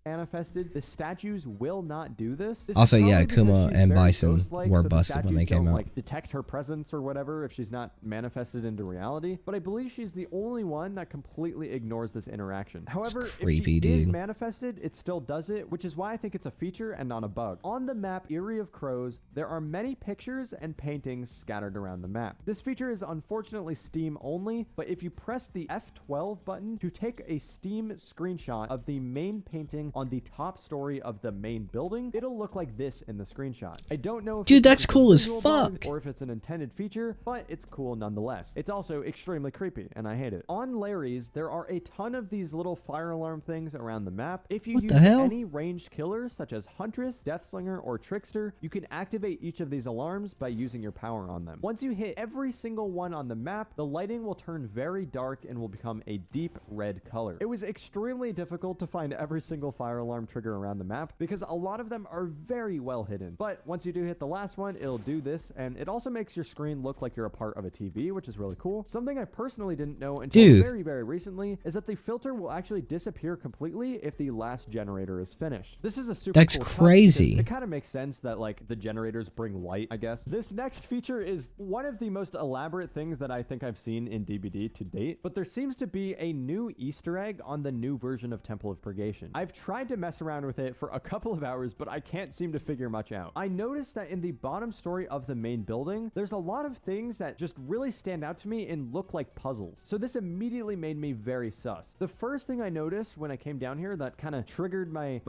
Manifested, the statues will not do this. Also, yeah, Kuma and Bison were busted when they came out. Like, detect her presence or whatever if she's not manifested into reality. But I believe she's the only one that completely ignores this interaction. However, if she is manifested, it still does it, which is why I think it's a feature and not a bug. On the map Eyrie of Crows, there are many pictures and paintings scattered around the map. This feature is unfortunately Steam only, but if you press the F12 button to take a Steam screenshot of the main painting on the top story of the main building, it'll look like this in the screenshot. I don't know if dude, that's cool as fuck, or if it's an intended feature, but it's cool nonetheless. It's also extremely creepy, and I hate it. On Larry's, there are a ton of these little fire alarm things around the map. If you use any ranged killers, such as Huntress, Deathslinger, or Trickster, you can activate each of these alarms by using your power on them. Once you hit every single one on the map, the lighting will turn very dark and will become a deep red color. It was extremely difficult to find every single fire alarm trigger around the map because a lot of them are very well hidden. But once you do hit the last one, it'll do this, and it also makes your screen look like you're a part of a TV, which is really cool. Something I personally didn't know until very, very recently is that the filter will actually disappear completely if the last generator is finished. This is a super cool crazy. It kind of makes sense that like the generators bring light, I guess. This next feature is one of the most elaborate things that I think I've seen in DBD to date, but there seems to be a new Easter egg on the new version of Temple of Purgation. I've tried to mess around with it for a couple of hours, but I can't seem to figure much out. I noticed that in the bottom story of the main building, there's a lot of things that just really stand out to me and look like puzzles. So this immediately made me very sus. The first thing I noticed when I came down here that kind of triggered my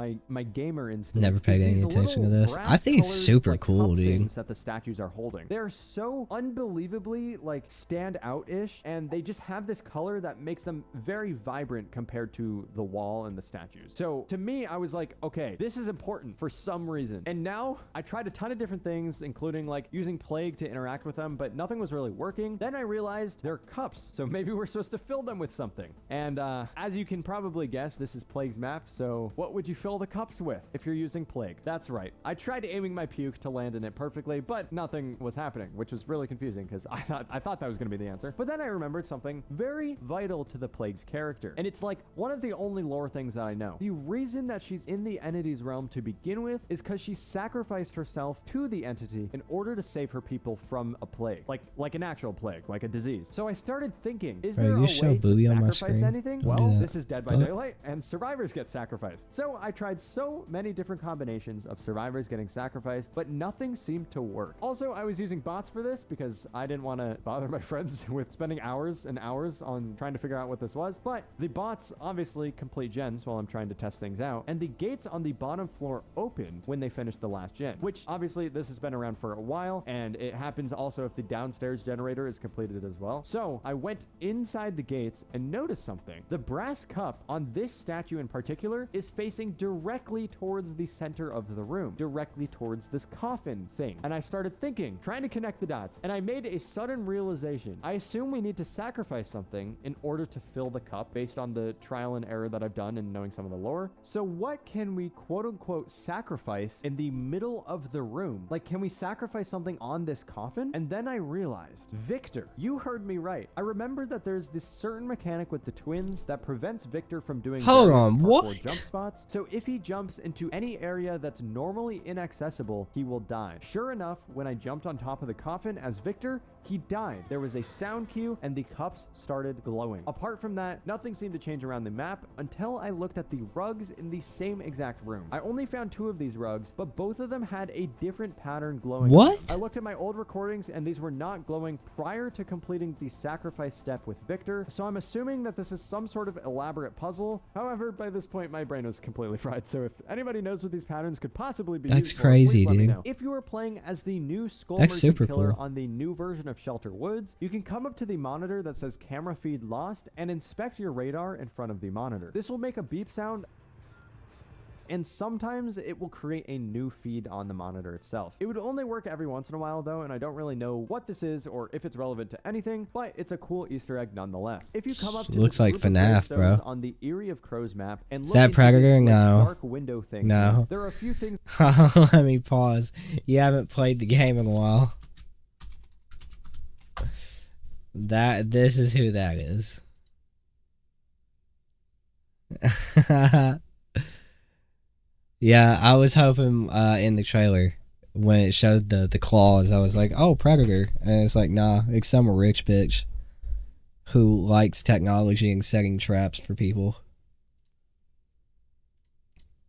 gamer instinct. Never paid any attention to this. I think it's super cool, dude. That the statues are holding. They're so unbelievably like stand out-ish, and they just have this color that makes them very vibrant compared to the wall and the statues. So to me, I was like, okay, this is important for some reason. And now I tried a ton of different things, including like using Plague to interact with them, but nothing was really working. Then I realized they're cups, so maybe we're supposed to fill them with something. And as you can probably guess, this is Plague's map, so what would you fill the cups with if you're using Plague? That's right. I tried aiming my puke to land in it perfectly, but nothing was happening, which was really confusing because I thought that was going to be the answer. But then I remembered something very vital to the Plague's character, and it's like one of the only lore things that I know. The reason that she's in the entity's realm to begin with is because she sacrificed herself to the entity in order to save her people from a plague, like an actual plague, like a disease. So I started thinking, is there a way to sacrifice anything? Well, this is Dead by Daylight, and survivors get sacrificed. So I tried so many different combinations of survivors getting sacrificed, but nothing seemed to work. Also, I was using bots for this because I didn't want to bother my friends with spending hours and hours on trying to figure out what this was. But the bots obviously complete gens while I'm trying to test things out, and the gates on the bottom floor opened when they finished the last gen, which obviously this has been around for a while, and it happens also if the downstairs generator is completed as well. So I went inside the gates and noticed something. The brass cup on this statue in particular is facing directly towards the center of the room, directly towards this coffin thing. And I started thinking, trying to connect the dots, and I made a sudden realization. I assume we need to sacrifice something in order to fill the cup based on the trial and error that I've done and knowing some of the lore. So what can we quote unquote sacrifice in the middle of the room? Like, can we sacrifice something on this coffin? And then I realized, Victor, you heard me right. I remember that there's this certain mechanic with the twins that prevents Victor from doing jump spots. So if he jumps into any area that's normally inaccessible, he will die. Sure enough, when I jumped on top of the coffin as Victor, he died. There was a sound cue and the cups started glowing. Apart from that, nothing seemed to change around the map until I looked at the rugs in the same exact room. I only found 2 of these rugs, but both of them had a different pattern glowing. What? I looked at my old recordings and these were not glowing prior to completing the sacrifice step with Victor, so I'm assuming that this is some sort of elaborate puzzle. However, by this point, my brain was completely fried, so if anybody knows what these patterns could possibly be That's used for, crazy, please let me dude. know. If you are playing as the new Skull That's Merchant super Killer cool. on the new version of Shelter Woods, you can come up to the monitor that says camera feed lost and inspect your radar in front of the monitor. This will make a beep sound, and sometimes it will create a new feed on the monitor itself. It would only work every once in a while though, and I don't really know what this is or if it's relevant to anything, but it's a cool Easter egg nonetheless. If you come up to Looks this like group of FNAF, gravestones bro. on the Eyrie of Crows map and Is look that into Predator? this, like, No. dark window thing, No. there are a few things Let me pause. You haven't played the game in a while. This is who that is. Yeah, I was hoping in the trailer when it showed the claws, I was like, oh, Predator. And it's like, nah, it's some rich bitch who likes technology and setting traps for people.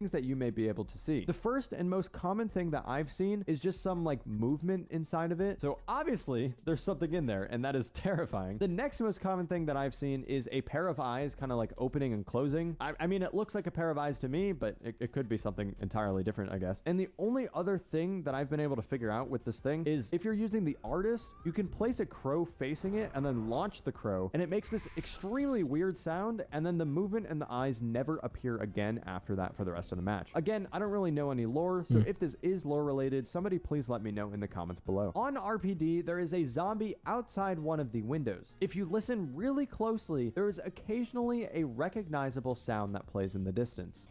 that you may be able to see. The first and most common thing that I've seen is just some like movement inside of it. So obviously there's something in there, and that is terrifying. The next most common thing that I've seen is a pair of eyes kind of like opening and closing. I mean, it looks like a pair of eyes to me, but it could be something entirely different, I guess. And the only other thing that I've been able to figure out with this thing is if you're using the artist, you can place a crow facing it and then launch the crow, and it makes this extremely weird sound, and then the movement and the eyes never appear again after that for the rest of the match. Again, I don't really know any lore, so if this is lore related, somebody please let me know in the comments below. On RPD, there is a zombie outside one of the windows. If you listen really closely, there is occasionally a recognizable sound that plays in the distance.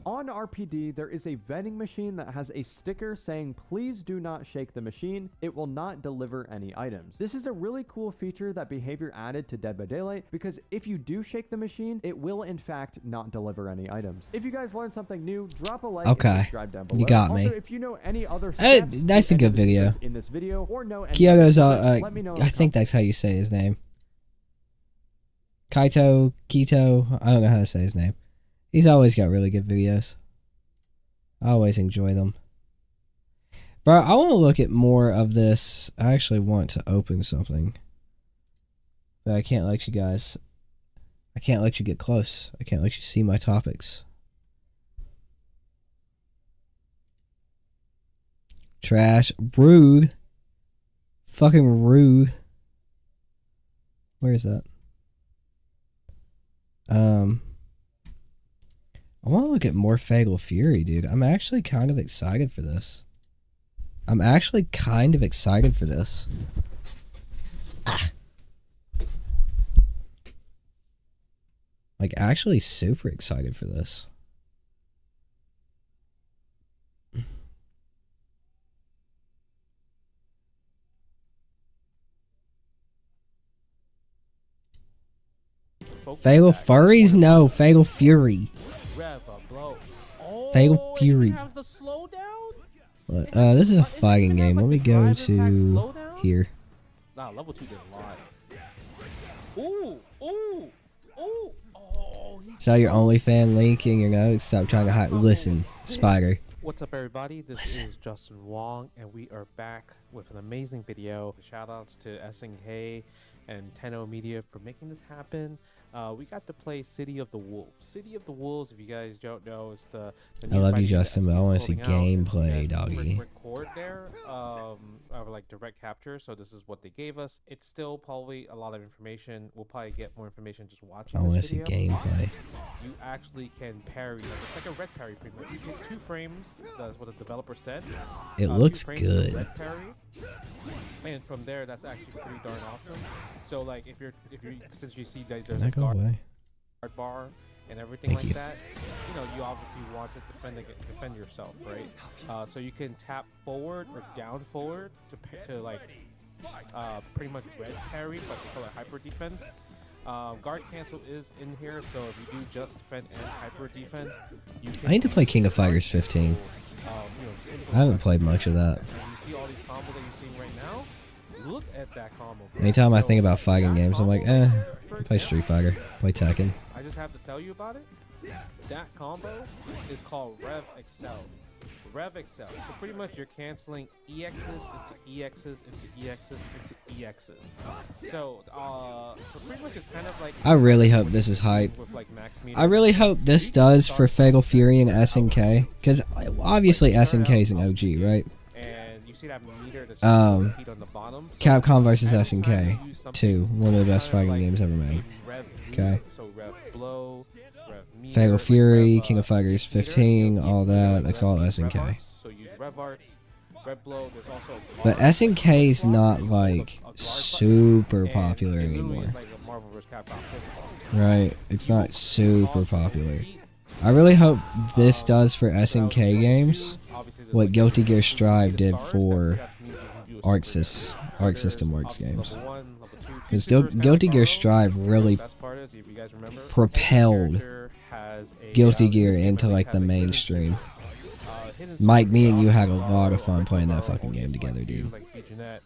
On RPD, there is a vending machine that has a sticker saying, please do not shake the machine. It will not deliver any items. This is a really cool feature that Behavior added to Dead by Daylight, because if you do shake the machine, it will in fact not deliver any items. If you guys learned something new, drop a like and subscribe down below. You got me. Also, if you know any other steps that's a good video. in this video, or know any Kyoto's, let me know in the I think that's how you say his name. Kito, I don't know how to say his name. He's always got really good videos. I always enjoy them. Bro, I want to look at more of this. I actually want to open something. But I can't let you guys... I can't let you get close. I can't let you see my topics. Trash. Rude. Fucking rude. Where is that? I want to look at more Fatal Fury, dude. I'm actually kind of excited for this. Like, actually super excited for this. Fatal Furries? No, Fatal Fury. Fatal Fury. This is a fighting game. Let me go to here. Nah, level 2 did a lot. Ooh, ooh, ooh. Oh, Is that your OnlyFans link in your notes? Stop trying to hide. Listen, Spider. What's up, everybody? This is Justin Wong, and we are back with an amazing video. Shout outs to SNK and Tenno Media for making this happen. We got to play City of the Wolves. City of the Wolves, if you guys don't know, it's the I love you, Justin, but I want to see rolling out, gameplay, doggy. Record there, of like direct capture. So this is what they gave us. It's still probably a lot of information. We'll probably get more information just watching. I want to this see video. gameplay. You actually can parry. Like, it's like a red parry, pretty much. You take 2 frames. That's what the developer said. It 2 looks frames is a good. red parry. And from there, that's actually pretty darn awesome. So like, if you're since you see that there's a Go guard away. bar and everything Thank like you. that, you know, you obviously want to defend yourself, right? So you can tap forward or down forward to like pretty much red parry, but they call it hyper defense. Guard cancel is in here, so if you do just defend and hyper defense, you can I need to play King of Fighters 15. just I haven't played much of that. You see all these combos that you're seeing right now. Look at that combo. Anytime I So think about fighting that games, I'm like, combo, play Street Fighter, play Tekken. I just have to tell you about it. That combo is called Rev Excel. Rev Excel. So pretty much you're canceling EXs into EXs into EXs into EXs. So pretty much it's kind of like. I really hope this is hype. With like max I really hope this does for Fatal Fury and SNK, because obviously SNK is an OG, right? And you see that meter that's Um, repeat on the bottom. So Capcom versus every time SNK you use something 2, one of the best kind of fighting like games ever made. Rev Okay. So Rev Blow, Rev meter, Fatal like Fury, Rev, King of Fighters meter, 15, all that, that's all Rev SNK. arts, so use Rev arts, Rev Blow. There's also But SNK is not like super and popular it literally anymore. is like a Marvel vs. Capcom football. Right, it's not super popular. I really hope this does for SNK games what Guilty Gear Strive did for Arc System Works games. Because Guilty Gear Strive really propelled Guilty Gear into like the mainstream. Mike, me and you had a lot of fun playing that fucking game together, dude. Like Jeanette,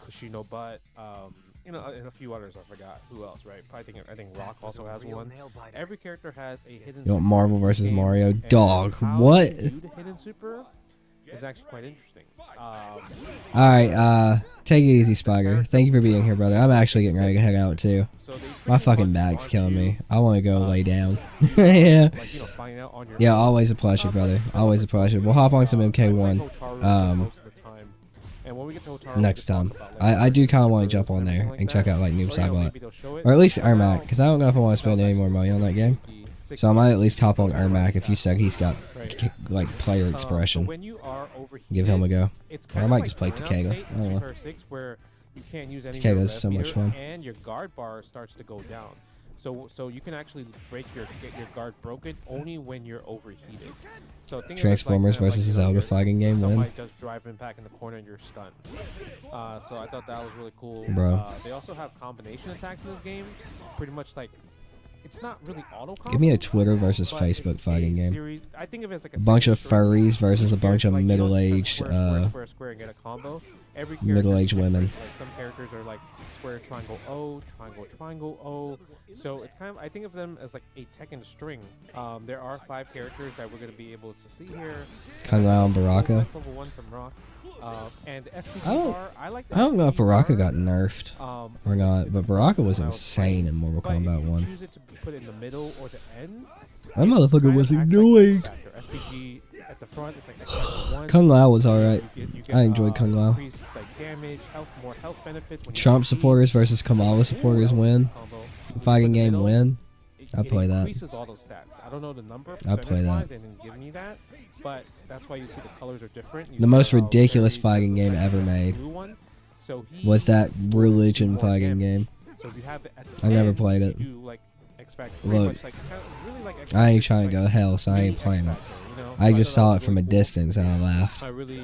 Kushino Butt, and a few others I forgot. Who else, right? I think Rock also has one. Every character has a hidden. You want super Marvel versus game, Mario? and Dog, how what? you do the hidden super is actually quite interesting. Alright, take it easy, Spider. Thank you for being here, brother. I'm actually getting ready to head out, too. So they My pretty fucking much bag's want killing you, me. I want to go lay down. Yeah. like, find out on your Yeah, own. always a pleasure, brother. Always a pleasure. We'll hop on some MK1 Hotaru most of the time. And when we get to Hotaru, next we can time. talk about, like, I do kind of want to jump on everything there like and that. check out like Noob Or, Saibot. maybe they'll show it. Or at least For now, Ermac, because I don't know if I want to spend any more money on that game. So I might at least hop on Ermac if you said he's got like player So expression. when you are overheated, Give him a go. it's Or I kind of might like just play burnout Takega. state I in don't know. Street Fighter 6 where you can't use any of Takega's your so rev much meter, fun. and your guard bar starts to go down. So you can actually get your guard broken only when you're overheated. So think of it as Transformers kind of versus like, Zelda you're- fighting game win. somebody just driving back in the corner and you're stunned. So I thought that was really cool. Bro. They also have combination attacks in this game. Pretty much like it's not really auto. Give me a combos, Twitter versus but Facebook it's fighting a game. series- I think of it as like A bunch of Tekken story. furries versus a bunch of Like, you don't just press middle-aged square, and get a combo. Every character middle-aged is different. women. Like some characters are like square, triangle, O, triangle, O. So it's kind of, I think of them as like a Tekken string. There are 5 characters that we're going to be able to see here. Kung Lao and Baraka. Level 1 from Rock. And the SPG I don't- bar, I like the I don't know if SPG Baraka bar, got nerfed or if not, it's but from Baraka was when I insane playing. in Mortal But if Kombat you 1. choose it to put it in the middle or the end, That it's motherfucker kind was of acts annoying. Like a SPG at the front, it's like X1. Kung Lao was alright. You get, I enjoyed Kung Lao. increased, like, damage, more health benefits when you Trump AD, supporters versus Kamala supporters win. combo. Fighting But the game middle, win. it I'd play that. increases all those stats. I don't know the number. I'd play that. They didn't give me that, but that's why you see the colors are different. You The see most how ridiculous Fairy fighting does the game ever second made blue one. So he was that religion more fighting damage. game. So if you have it at the I never end, played it. You do, like, expect pretty Look, much, like, kind of, really like I ain't X trying to go Factor, hell, so I mini ain't playing it. X Factor, you know? I So just thought saw that it was from a really cool. distance and I laughed I really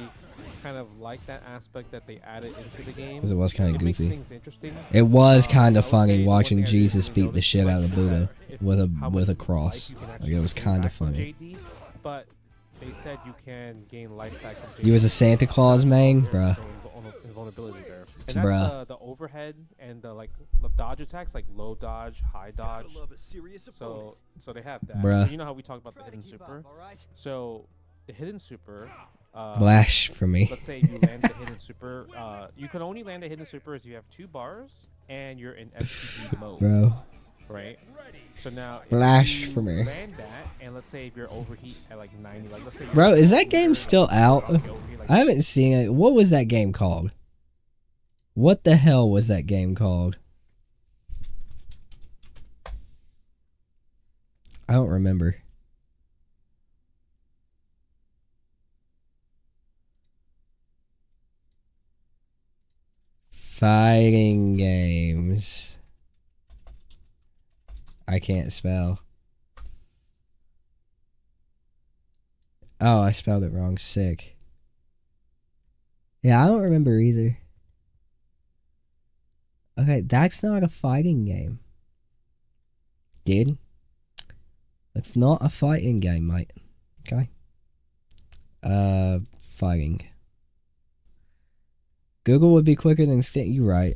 kind of like that aspect that they added into the game. because it was kind of It makes goofy. things interesting. It was I kind would of say funny one watching thing I Jesus really beat the noticed shit out of is Buddha that if- with how a much cross. life you can Like actually it was gain kind of back from funny. JD, but they said you can gain life back from You JD. was a Santa Claus main, bruh. Vulnerability there. And that's Bruh. the overhead and the dodge attacks, like low dodge, high dodge. So they have that. Bruh. So you know how we talked about the hidden super? So the hidden super. Blash for me. Let's say you land the hidden super. You can only land the hidden super if you have 2 bars and you're in SPG mode, Bro. right? So now, if Blash you for me. land that, and let's say if you're overheat at like 90, like let's say. Bro, you're is that overheat, game like, still out? okay, overheat, like, I haven't seen it. What was that game called? What the hell was that game called? I don't remember. Fighting games. I can't spell. Oh, I spelled it wrong. Sick. Yeah, I don't remember either. Okay, that's not a fighting game. Dude. That's not a fighting game, mate. Okay. Fighting. Google would be quicker than Steam. You're right.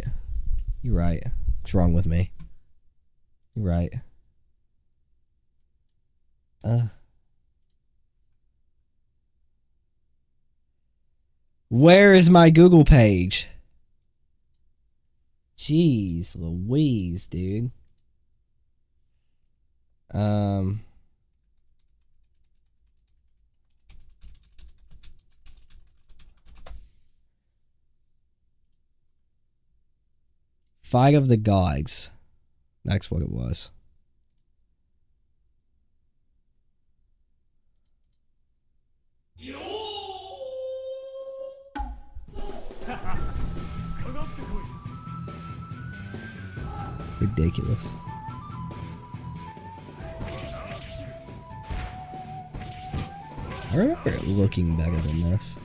You're right. What's wrong with me? You're right. Where is my Google page? Jeez Louise, dude. Fight of the Gods. That's what it was. Ridiculous. I remember it looking better than this.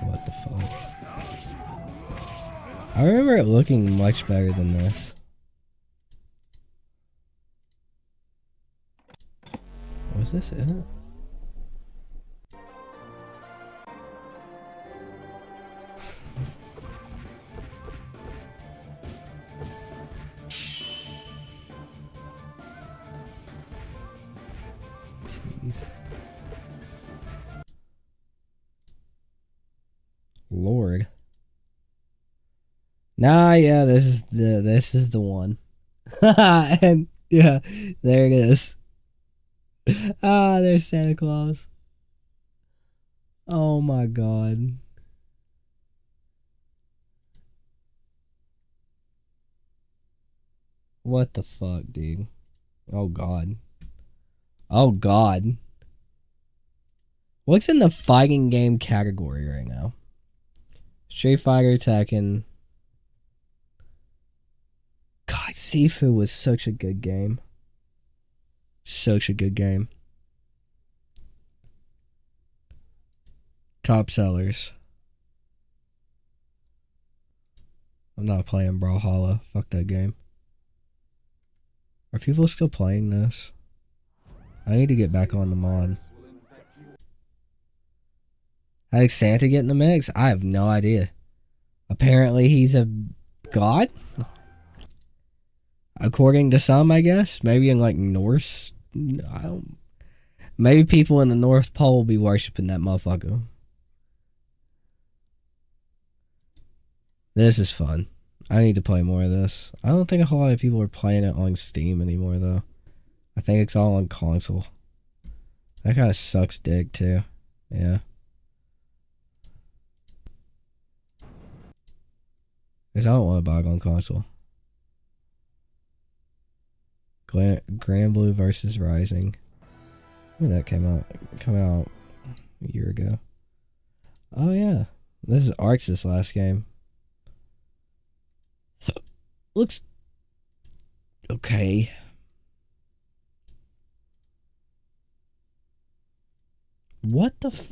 What the fuck? I remember it looking much better than this. Was this it? Jeez. Lord. Nah, yeah, this is the one. And yeah, there it is. Ah, there's Santa Claus. Oh my god. What the fuck, dude? Oh god. Oh god. What's in the fighting game category right now? Street Fighter, Tekken. God, Sifu was such a good game. Such a good game. Top sellers. I'm not playing Brawlhalla. Fuck that game. Are people still playing this? I need to get back on the mod. How did Santa get in the mix? I have no idea. Apparently he's a god? According to some, I guess. Maybe in like Norse. I don't. Maybe people in the North Pole will be worshipping that motherfucker. This is fun. I need to play more of this. I don't think a whole lot of people are playing it on Steam anymore, though. I think it's all on console. That kind of sucks dick, too. Yeah. Because I don't want to buy it on console. Grand Blue versus Rising. When did that came out? Come out a year ago. Oh yeah, this is Arx's last game. Looks okay. What the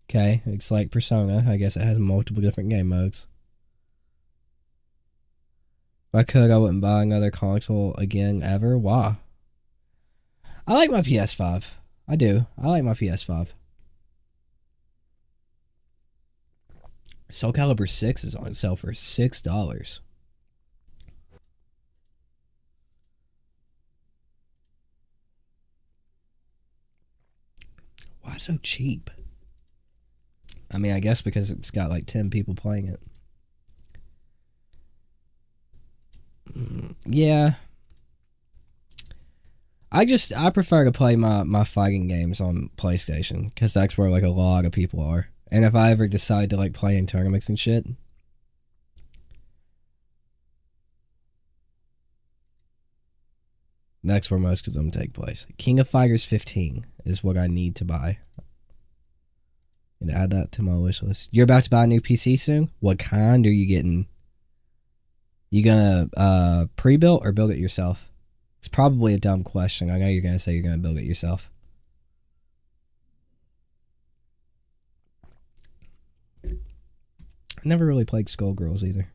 okay, it's like Persona. I guess it has multiple different game modes. If I could, I wouldn't buy another console again ever. Why? I like my PS5. I do. I like my PS5. Soul Calibur 6 is on sale for $6. Why so cheap? I mean, I guess because it's got like 10 people playing it. Yeah. I prefer to play my fighting games on PlayStation because that's where like a lot of people are. And if I ever decide to like play in tournaments and shit, that's where most of them take place. King of Fighters 15 is what I need to buy. And add that to my wish list. You're about to buy a new PC soon? What kind are you getting? You gonna pre-built or build it yourself? It's probably a dumb question. I know you're gonna say you're gonna build it yourself. I never really played Skullgirls either.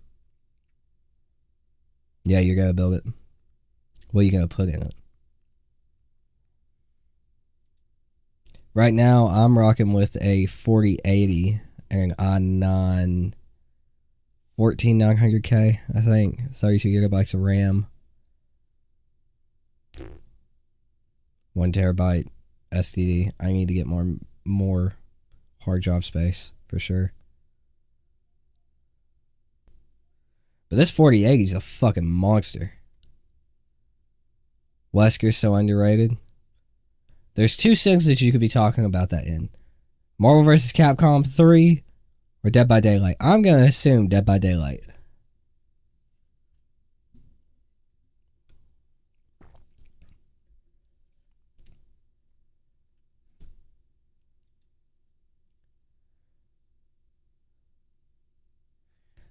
Yeah, you're gonna build it. What are you gonna put in it? Right now, I'm rocking with a 4080 and i9 14900K, I think. 32 gigabytes of RAM. 1 terabyte SSD. I need to get more hard drive space for sure. But this 4080 is a fucking monster. Wesker's so underrated. There's two things that you could be talking about that in. Marvel vs. Capcom 3 or Dead by Daylight. I'm going to assume Dead by Daylight.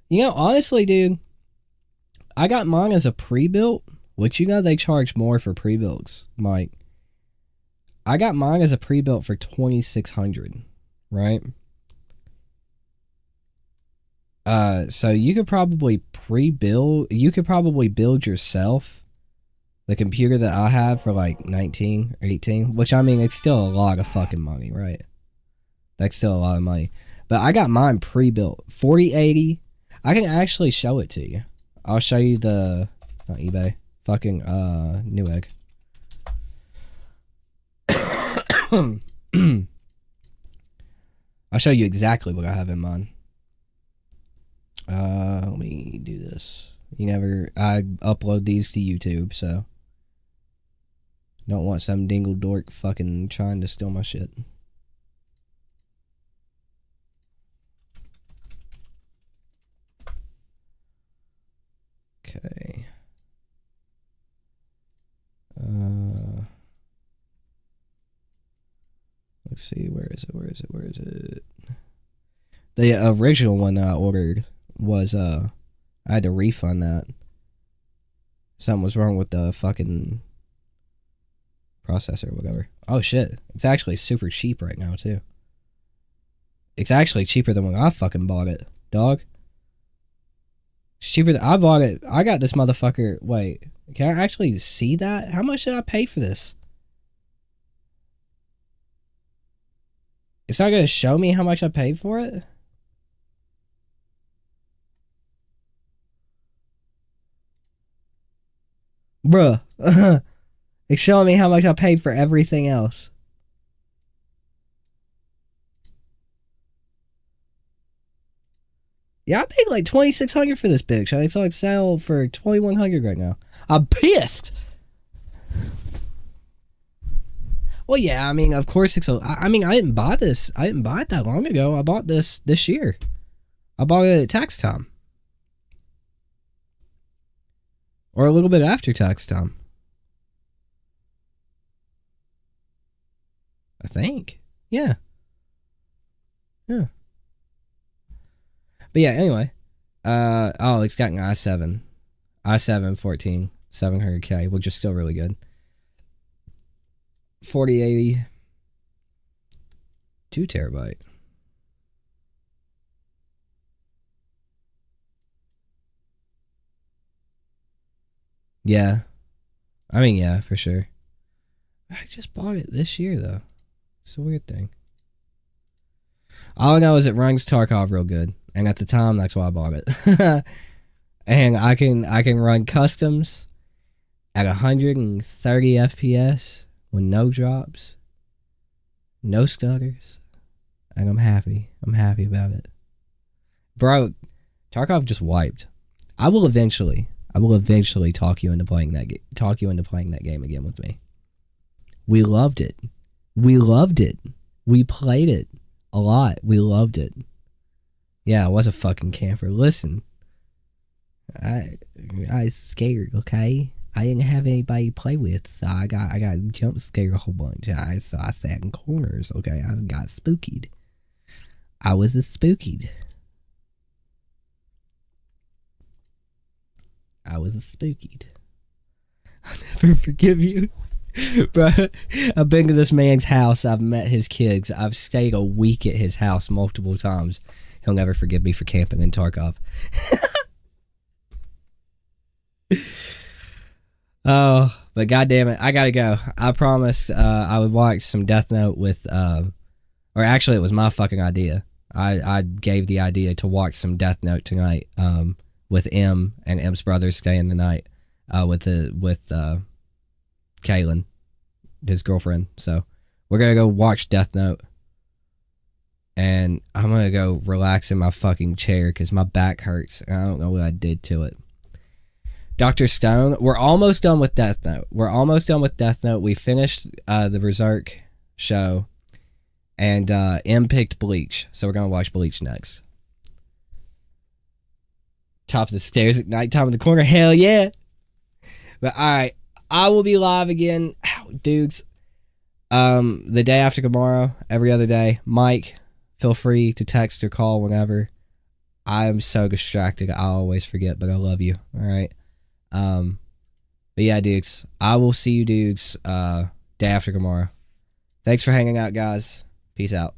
You know, honestly, dude, I got mine as a pre-built, which you know they charge more for pre-builts, Mike. I got mine as a pre-built for $2,600, right? So you could probably build yourself the computer that I have for like 19, 18, which I mean, it's still a lot of fucking money, right? That's still a lot of money. But I got mine pre-built, 4080. I can actually show it to you. I'll show you the, not eBay, fucking, Newegg. I'll show you exactly what I have in mind. Let me do this. I upload these to YouTube, so don't want some dingle dork fucking trying to steal my shit. Okay. Let's see, where is it? The original one that I ordered was, I had to refund that. Something was wrong with the fucking processor or whatever. Oh shit, it's actually super cheap right now too. It's actually cheaper than when I fucking bought it, dog. It's cheaper than I bought it. I got this motherfucker, wait, can I actually see that? How much did I pay for this? It's not gonna show me how much I paid for it? Bruh. It's showing me how much I paid for everything else. Yeah, I paid like $2,600 for this bitch. It's on sale for $2,100 right now. I'm pissed. Well, yeah, I mean, of course it's I mean, I didn't buy this. I didn't buy it that long ago. I bought this year. I bought it at tax time. Or a little bit after tax time. I think. Yeah. Yeah. But yeah, anyway. Oh, it's got an i7. i7 14, 700K, which is still really good. 4080. 2 terabyte. Yeah. I mean, yeah, for sure. I just bought it this year, though. It's a weird thing. All I know is it runs Tarkov real good. And at the time, that's why I bought it. And I can run customs at 130 FPS with no drops, no stutters. And I'm happy. I'm happy about it. Bro, Tarkov just wiped. I will eventually talk you into playing that game again with me. We loved it. We played it a lot. We loved it. Yeah, I was a fucking camper. Listen, I was scared. Okay, I didn't have anybody to play with, so I got jump scared a whole bunch. So I sat in corners. Okay, I got spookied. I was a spookied. I'll never forgive you. Bro, I've been to this man's house. I've met his kids. I've stayed a week at his house multiple times. He'll never forgive me for camping in Tarkov. Oh, but goddamn it, I gotta go. I promised I would watch some Death Note with, or actually it was my fucking idea. I gave the idea to watch some Death Note tonight, with M and M's brothers staying the night, with Kaylin, his girlfriend. So we're gonna go watch Death Note, and I'm gonna go relax in my fucking chair because my back hurts. And I don't know what I did to it. Dr. Stone, we're almost done with Death Note. We finished the Berserk show, and M picked Bleach, so we're gonna watch Bleach next. Top of the stairs at night, top of the corner, hell yeah. But alright, I will be live again, dudes, the day after tomorrow, every other day. Mike, feel free to text or call whenever. I am so distracted, I always forget, but I love you, alright? But yeah, dudes, I will see you dudes day after tomorrow. Thanks for hanging out, guys. Peace out.